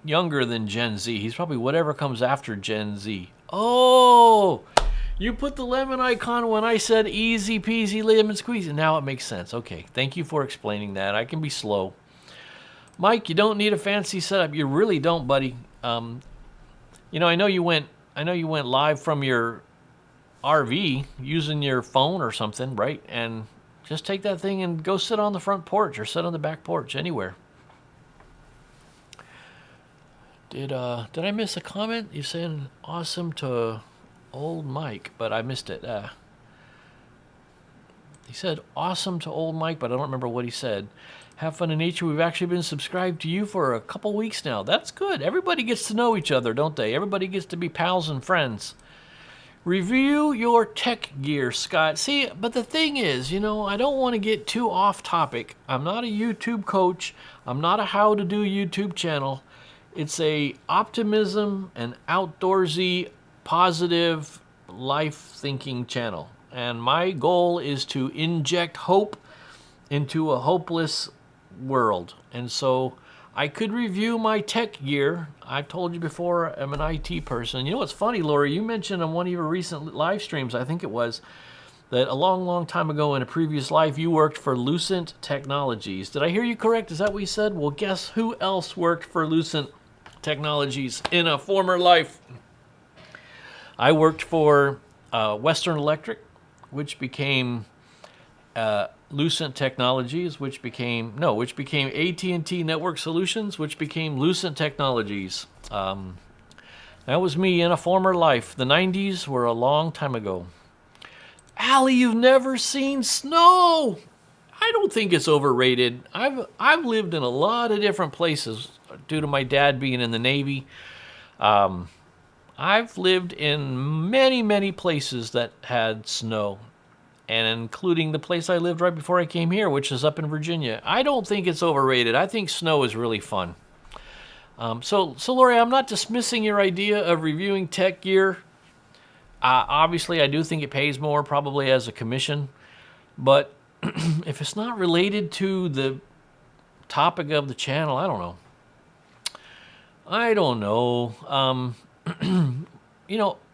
younger than Gen Z. He's probably whatever comes after Gen Z. Oh, you put the lemon icon when I said easy peasy lemon squeezy. Now it makes sense. Okay, thank you for explaining that. I can be slow. Mike, you don't need a fancy setup. You really don't, buddy. You know, I know you went live from your RV using your phone or something, right? And just take that thing and go sit on the front porch or sit on the back porch, anywhere. Did I miss a comment? You saying awesome to old Mike, but I missed it. He said awesome to old Mike, but I don't remember what he said. Have fun in nature. We've actually been subscribed to you for a couple weeks now. That's good. Everybody gets to know each other, don't they? Everybody gets to be pals and friends. Review your tech gear, Scott. See, but the thing is, I don't want to get too off topic. I'm not a YouTube coach. I'm not a how to do YouTube channel. It's a optimism and outdoorsy, positive, life-thinking channel. And my goal is to inject hope into a hopeless world. And so I could review my tech gear. I've told you before, I'm an IT person. You know what's funny, Lori? You mentioned on one of your recent live streams, I think it was, that a long, long time ago in a previous life, you worked for Lucent Technologies. Did I hear you correct? Is that what you said? Well, guess who else worked for Lucent Technologies in a former life? I worked for Western Electric, which became Lucent Technologies, which became AT&T Network Solutions, which became Lucent Technologies. That was me in a former life. The 90s were a long time ago. Allie, you've never seen snow. I don't think it's overrated. I've lived in a lot of different places due to my dad being in the Navy. I've lived in many, many places that had snow, and including the place I lived right before I came here, which is up in Virginia. I don't think it's overrated. I think snow is really fun. So Lori, I'm not dismissing your idea of reviewing tech gear. Obviously, I do think it pays more, probably as a commission. But if it's not related to the topic of the channel, I don't know.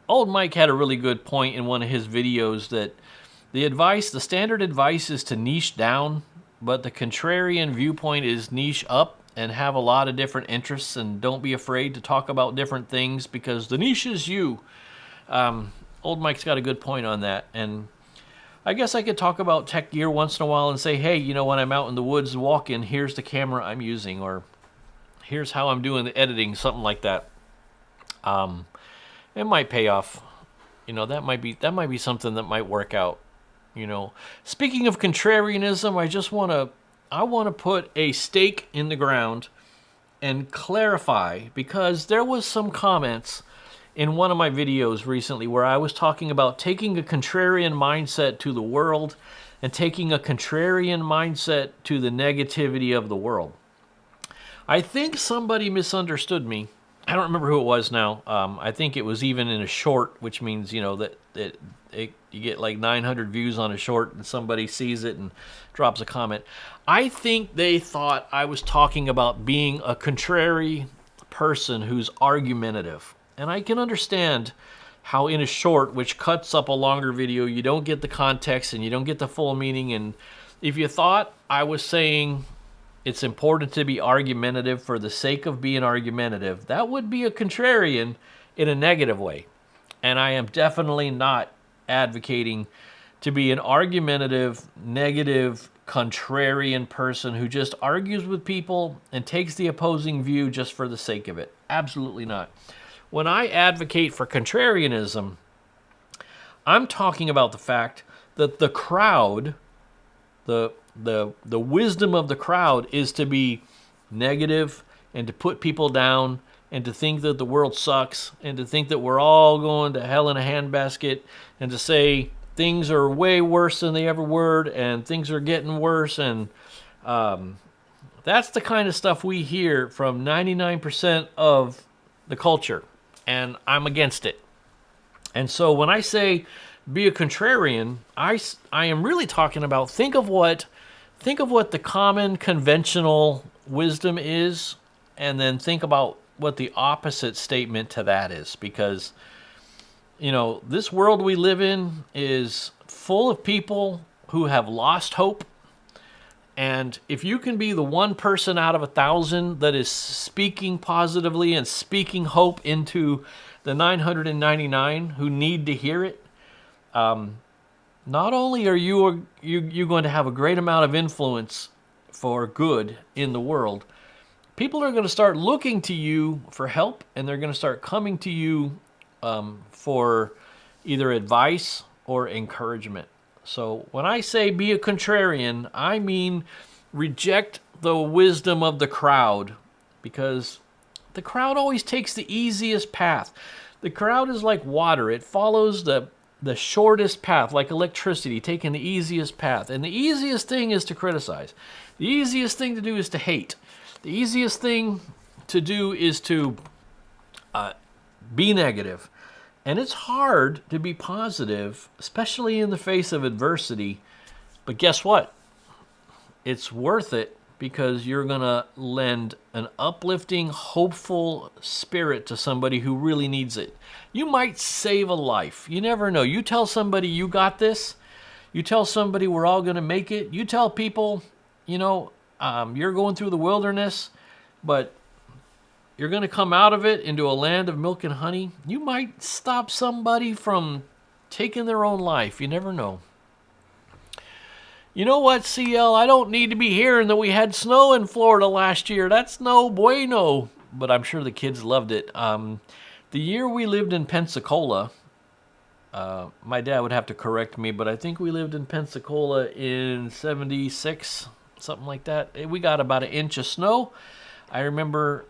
Old Mike had a really good point in one of his videos that the standard advice is to niche down, but the contrarian viewpoint is niche up and have a lot of different interests, and don't be afraid to talk about different things because the niche is you. Old Mike's got a good point on that, and I guess I could talk about tech gear once in a while and say, hey, when I'm out in the woods walking, here's the camera I'm using, or here's how I'm doing the editing, something like that. It might pay off. That might be something that might work out. Speaking of contrarianism, I want to put a stake in the ground and clarify, because there was some comments in one of my videos recently where I was talking about taking a contrarian mindset to the world and taking a contrarian mindset to the negativity of the world. I think somebody misunderstood me. I don't remember who it was now. I think it was even in a short, which means, that you get like 900 views on a short and somebody sees it and drops a comment. I think they thought I was talking about being a contrary person who's argumentative. And I can understand how in a short, which cuts up a longer video, you don't get the context and you don't get the full meaning. And if you thought I was saying it's important to be argumentative for the sake of being argumentative, that would be a contrarian in a negative way. And I am definitely not advocating to be an argumentative, negative, contrarian person who just argues with people and takes the opposing view just for the sake of it. Absolutely not. When I advocate for contrarianism, I'm talking about the fact that the crowd, the wisdom of the crowd is to be negative and to put people down and to think that the world sucks and to think that we're all going to hell in a handbasket and to say things are way worse than they ever were and things are getting worse. And that's the kind of stuff we hear from 99% of the culture, and I'm against it. And so when I say be a contrarian, I am really talking about think of what the common conventional wisdom is, and then think about what the opposite statement to that is. Because, this world we live in is full of people who have lost hope. And if you can be the one person out of 1,000 that is speaking positively and speaking hope into the 999 who need to hear it, not only are you going to have a great amount of influence for good in the world, people are going to start looking to you for help, and they're going to start coming to you for either advice or encouragement. So when I say be a contrarian, I mean reject the wisdom of the crowd, because the crowd always takes the easiest path. The crowd is like water. It follows the shortest path, like electricity, taking the easiest path. And the easiest thing is to criticize. The easiest thing to do is to hate. The easiest thing to do is to be negative. And it's hard to be positive, especially in the face of adversity. But guess what? It's worth it, because you're going to lend an uplifting, hopeful spirit to somebody who really needs it. You might save a life. You never know. You tell somebody you got this. You tell somebody we're all going to make it. You tell people, you're going through the wilderness, but you're going to come out of it into a land of milk and honey. You might stop somebody from taking their own life. You never know. You know what, CL? I don't need to be hearing that we had snow in Florida last year. That's no bueno. But I'm sure the kids loved it. The year we lived in Pensacola, my dad would have to correct me, but I think we lived in Pensacola in 76, something like that. We got about 1 inch of snow. I remember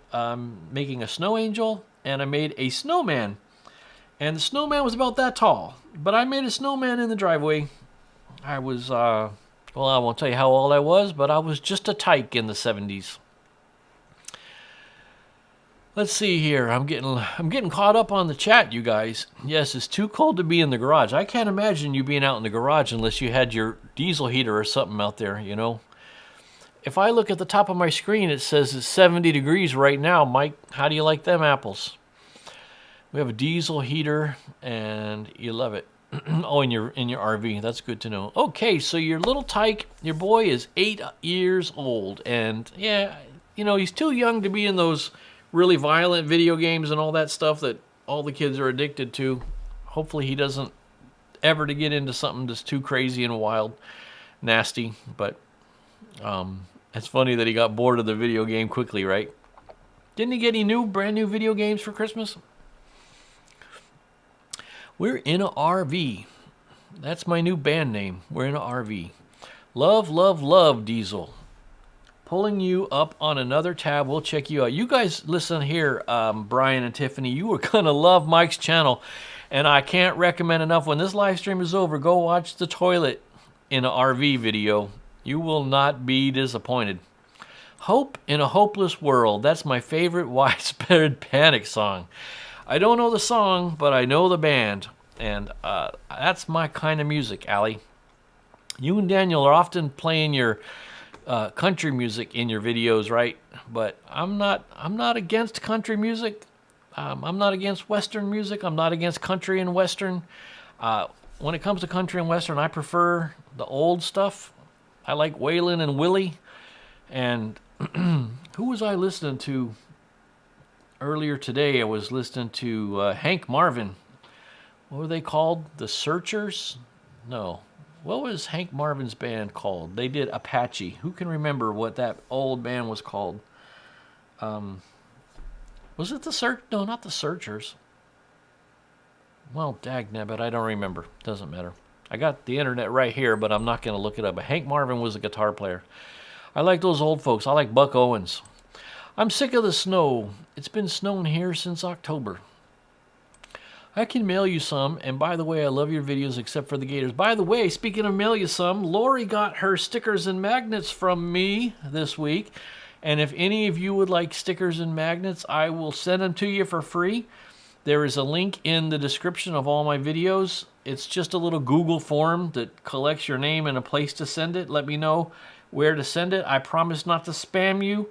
making a snow angel, and I made a snowman. And the snowman was about that tall. But I made a snowman in the driveway. I was... Well, I won't tell you how old I was, but I was just a tyke in the 70s. Let's see here. I'm getting caught up on the chat, you guys. Yes, it's too cold to be in the garage. I can't imagine you being out in the garage unless you had your diesel heater or something out there, If I look at the top of my screen, it says it's 70 degrees right now. Mike, how do you like them apples? We have a diesel heater, and you love it. Oh, in your RV. That's good to know. Okay, so your little tyke, your boy is 8 years old. And, yeah, he's too young to be in those really violent video games and all that stuff that all the kids are addicted to. Hopefully he doesn't ever to get into something that's too crazy and wild, nasty. But it's funny that he got bored of the video game quickly, right? Didn't he get any brand new video games for Christmas? We're in a RV. That's my new band name. We're in a RV. Love, love, love, Diesel. Pulling you up on another tab. We'll check you out. You guys listen here, Brian and Tiffany. You are going to love Mike's channel. And I can't recommend enough. When this live stream is over, go watch the toilet in an RV video. You will not be disappointed. Hope in a Hopeless World. That's my favorite Widespread Panic song. I don't know the song, but I know the band, and that's my kind of music, Allie. You and Daniel are often playing your country music in your videos, right? But I'm not against country music. I'm not against Western music. I'm not against country and Western. When it comes to country and Western, I prefer the old stuff. I like Waylon and Willie. And who was I listening to? Earlier today, I was listening to Hank Marvin. What were they called? The Searchers? No. What was Hank Marvin's band called? They did Apache. Who can remember what that old band was called? Was it the Search? No, not the Searchers. Well, dagnabbit, I don't remember. Doesn't matter. I got the internet right here, but I'm not going to look it up. But Hank Marvin was a guitar player. I like those old folks. I like Buck Owens. I'm sick of the snow. It's been snowing here since October. I can mail you some, and by the way, I love your videos except for the gators. By the way, speaking of mail you some, Lori got her stickers and magnets from me this week, and if any of you would like stickers and magnets, I will send them to you for free. There is a link in the description of all my videos. It's just a little Google form that collects your name and a place to send it. Let me know where to send it. I promise not to spam you.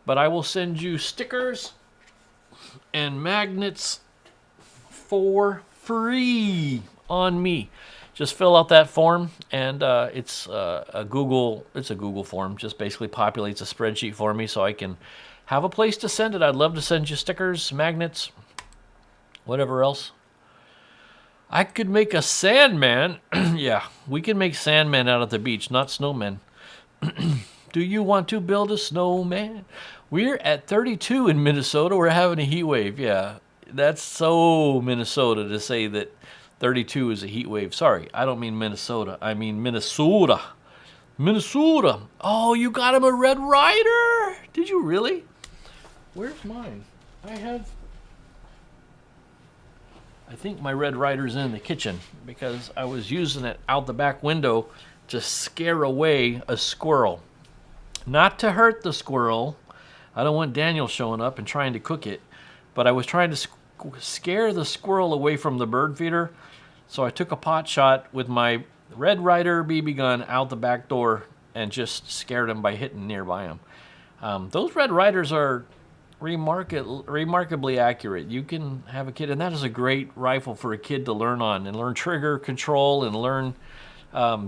But I will send you stickers and magnets for free on me. Just fill out that form, and it's a Google form. Just basically populates a spreadsheet for me so I can have a place to send it. I'd love to send you stickers, magnets, whatever else. I could make a Sandman. Yeah, we can make Sandman out at the beach, not snowmen. Do you want to build a snowman? We're at 32 in Minnesota. We're having a heat wave. Yeah, that's so Minnesota to say that 32 is a heat wave. Sorry, I don't mean Minnesota. I mean Minnesota. Minnesota. Oh, you got him a Red Ryder. Did you really? Where's mine? I think my Red Ryder's in the kitchen because I was using it out the back window to scare away a squirrel. Not to hurt the squirrel. I don't want Daniel showing up and trying to cook it, but I was trying to scare the squirrel away from the bird feeder. So I took a pot shot with my Red Ryder BB gun out the back door and just scared him by hitting nearby him. Those Red Ryders are remarkably accurate. You can have a kid, and that is a great rifle for a kid to learn on and learn trigger control and learn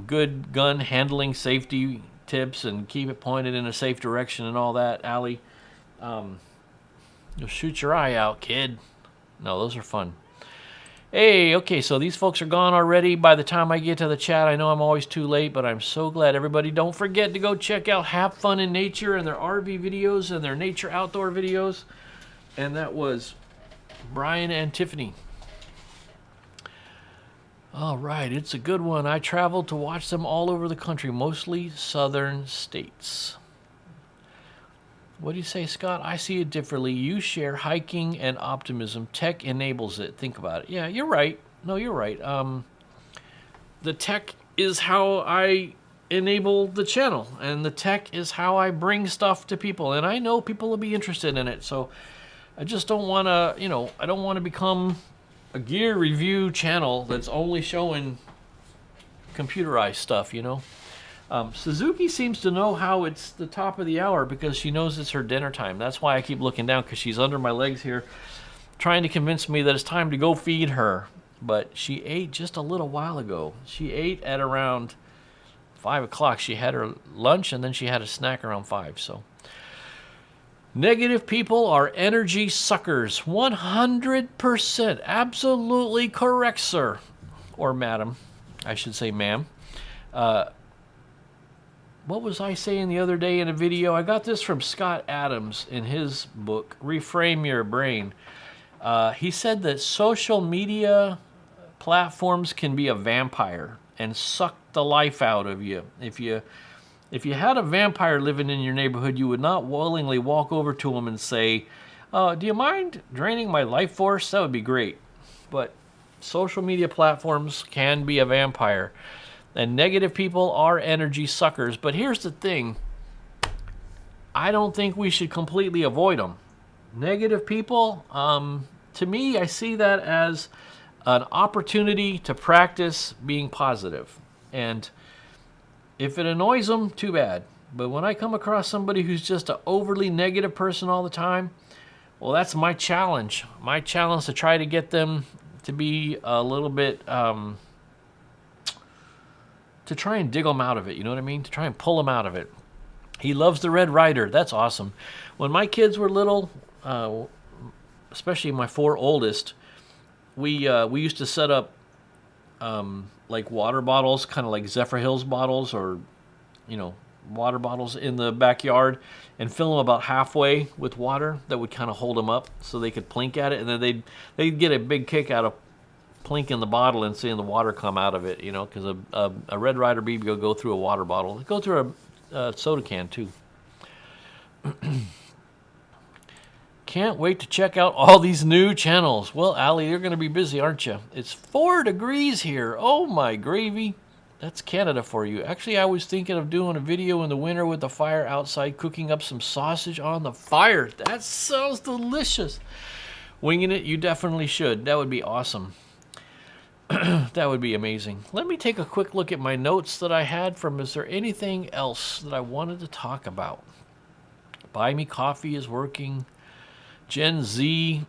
good gun handling safety tips and keep it pointed in a safe direction and all that. Allie, you'll shoot your eye out, kid. No, those are fun. Hey, okay, so these folks are gone already. By the time I get to the chat, I know I'm always too late, but I'm so glad. Everybody, don't forget to go check out Have Fun in Nature and their RV videos and their nature outdoor videos. And that was Brian and Tiffany. All right, it's a good one. I traveled to watch them all over the country, mostly southern states. What do you say, Scott? I see it differently. You share hiking and optimism. Tech enables it. Think about it. Yeah, you're right. No, you're right. The tech is how I enable the channel, and the tech is how I bring stuff to people, and I know people will be interested in it, so I just don't want to, I don't want to become a gear review channel that's only showing computerized stuff, Suzuki seems to know how it's the top of the hour because she knows it's her dinner time. That's why I keep looking down, because she's under my legs here trying to convince me that it's time to go feed her. But she ate just a little while ago. She ate at around 5 o'clock. She had her lunch and then she had a snack around 5. So negative people are energy suckers. 100%. Absolutely correct, sir. Or madam. I should say ma'am. What was I saying the other day in a video? I got this from Scott Adams in his book, Reframe Your Brain. He said that social media platforms can be a vampire and suck the life out of you. If you had a vampire living in your neighborhood, you would not willingly walk over to him and say, do you mind draining my life force? That would be great. But social media platforms can be a vampire. And negative people are energy suckers. But here's the thing. I don't think we should completely avoid them. Negative people, to me, I see that as an opportunity to practice being positive. And if it annoys them, too bad. But when I come across somebody who's just an overly negative person all the time, well, that's my challenge. My challenge to try to get them to be a little bit... to try and dig them out of it, you know what I mean? To try and pull them out of it. He loves the Red Ryder. That's awesome. When my kids were little, especially my 4 oldest, we used to set up like water bottles, kind of like Zephyr Hills bottles or, water bottles in the backyard and fill them about halfway with water that would kind of hold them up so they could plink at it. And then they'd get a big kick out of plinking the bottle and seeing the water come out of it, because a Red Ryder BB will go through a water bottle. It'll go through a soda can, too. Can't wait to check out all these new channels. Well, Allie, you're going to be busy, aren't you? It's 4 degrees here. Oh, my gravy. That's Canada for you. Actually, I was thinking of doing a video in the winter with the fire outside, cooking up some sausage on the fire. That sounds delicious. Winging it, you definitely should. That would be awesome. That would be amazing. Let me take a quick look at my notes that I had from, is there anything else that I wanted to talk about? Buy Me Coffee is working. Gen Z.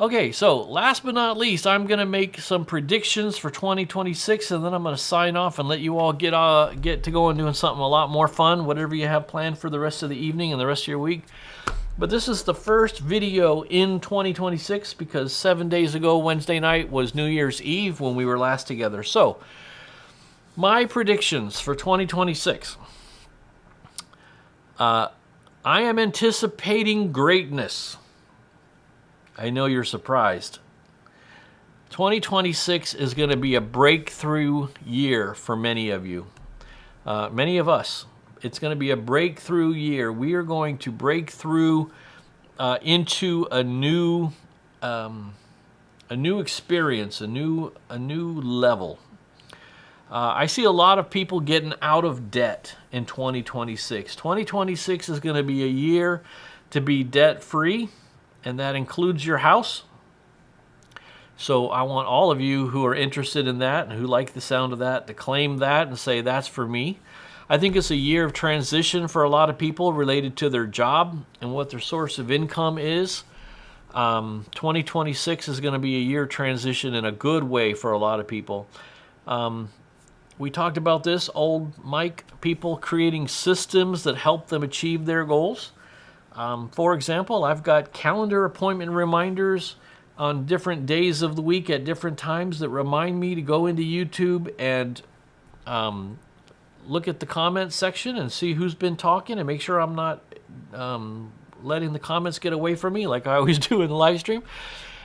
Okay, so last but not least, I'm going to make some predictions for 2026, and then I'm going to sign off and let you all get to go and doing something a lot more fun, whatever you have planned for the rest of the evening and the rest of your week. But this is the first video in 2026 because 7 days ago, Wednesday night, was New Year's Eve when we were last together. So, my predictions for 2026. I am anticipating greatness. I know you're surprised. 2026 is going to be a breakthrough year for many of you. Many of us. It's going to be a breakthrough year. We are going to break through into a new experience, a new level. I see a lot of people getting out of debt in 2026. 2026 is going to be a year to be debt-free, and that includes your house. So I want all of you who are interested in that and who like the sound of that to claim that and say, that's for me. I think it's a year of transition for a lot of people related to their job and what their source of income is. 2026 is going to be a year of transition in a good way for a lot of people. We talked about this, old Mike, people creating systems that help them achieve their goals. For example, I've got calendar appointment reminders on different days of the week at different times that remind me to go into YouTube and look at the comments section and see who's been talking and make sure I'm not letting the comments get away from me like I always do in the live stream.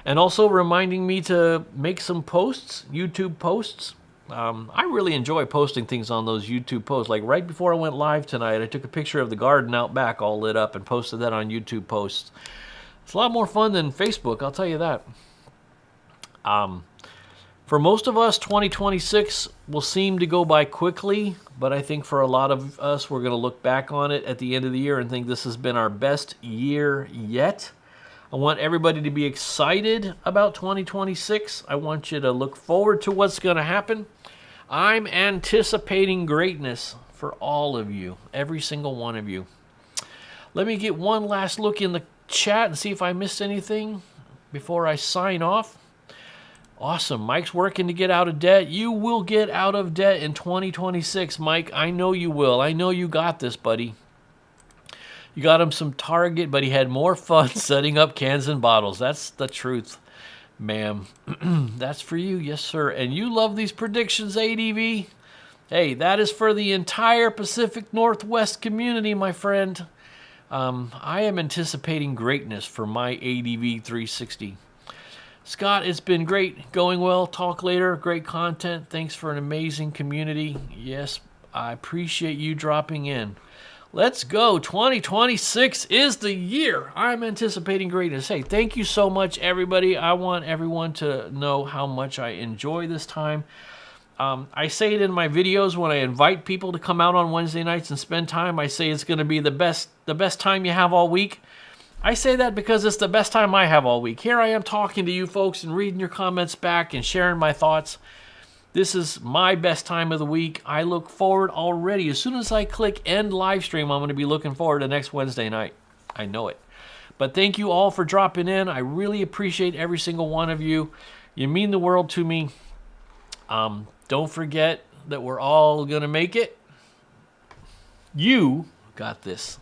And also reminding me to make some posts, YouTube posts. I really enjoy posting things on those YouTube posts. Like right before I went live tonight, I took a picture of the garden out back all lit up and posted that on YouTube posts. It's a lot more fun than Facebook, I'll tell you that. For most of us, 2026 will seem to go by quickly, but I think for a lot of us, we're going to look back on it at the end of the year and think this has been our best year yet. I want everybody to be excited about 2026. I want you to look forward to what's going to happen. I'm anticipating greatness for all of you, every single one of you. Let me get one last look in the chat and see if I missed anything before I sign off. Awesome. Mike's working to get out of debt. You will get out of debt in 2026, Mike. I know you will. I know you got this, buddy. You got him some Target, but he had more fun setting up cans and bottles. That's the truth, ma'am. That's for you. Yes, sir. And you love these predictions, ADV. Hey, that is for the entire Pacific Northwest community, my friend. I am anticipating greatness for my ADV 360. Scott, it's been great. Going well. Talk later. Great content. Thanks for an amazing community. Yes, I appreciate you dropping in. Let's go. 2026 is the year. I'm anticipating greatness. Hey, thank you so much, everybody. I want everyone to know how much I enjoy this time. I say it in my videos when I invite people to come out on Wednesday nights and spend time. I say it's going to be the best time you have all week. I say that because it's the best time I have all week. Here I am talking to you folks and reading your comments back and sharing my thoughts. This is my best time of the week. I look forward already. As soon as I click end live stream, I'm going to be looking forward to next Wednesday night. I know it. But thank you all for dropping in. I really appreciate every single one of you. You mean the world to me. Don't forget that we're all going to make it. You got this.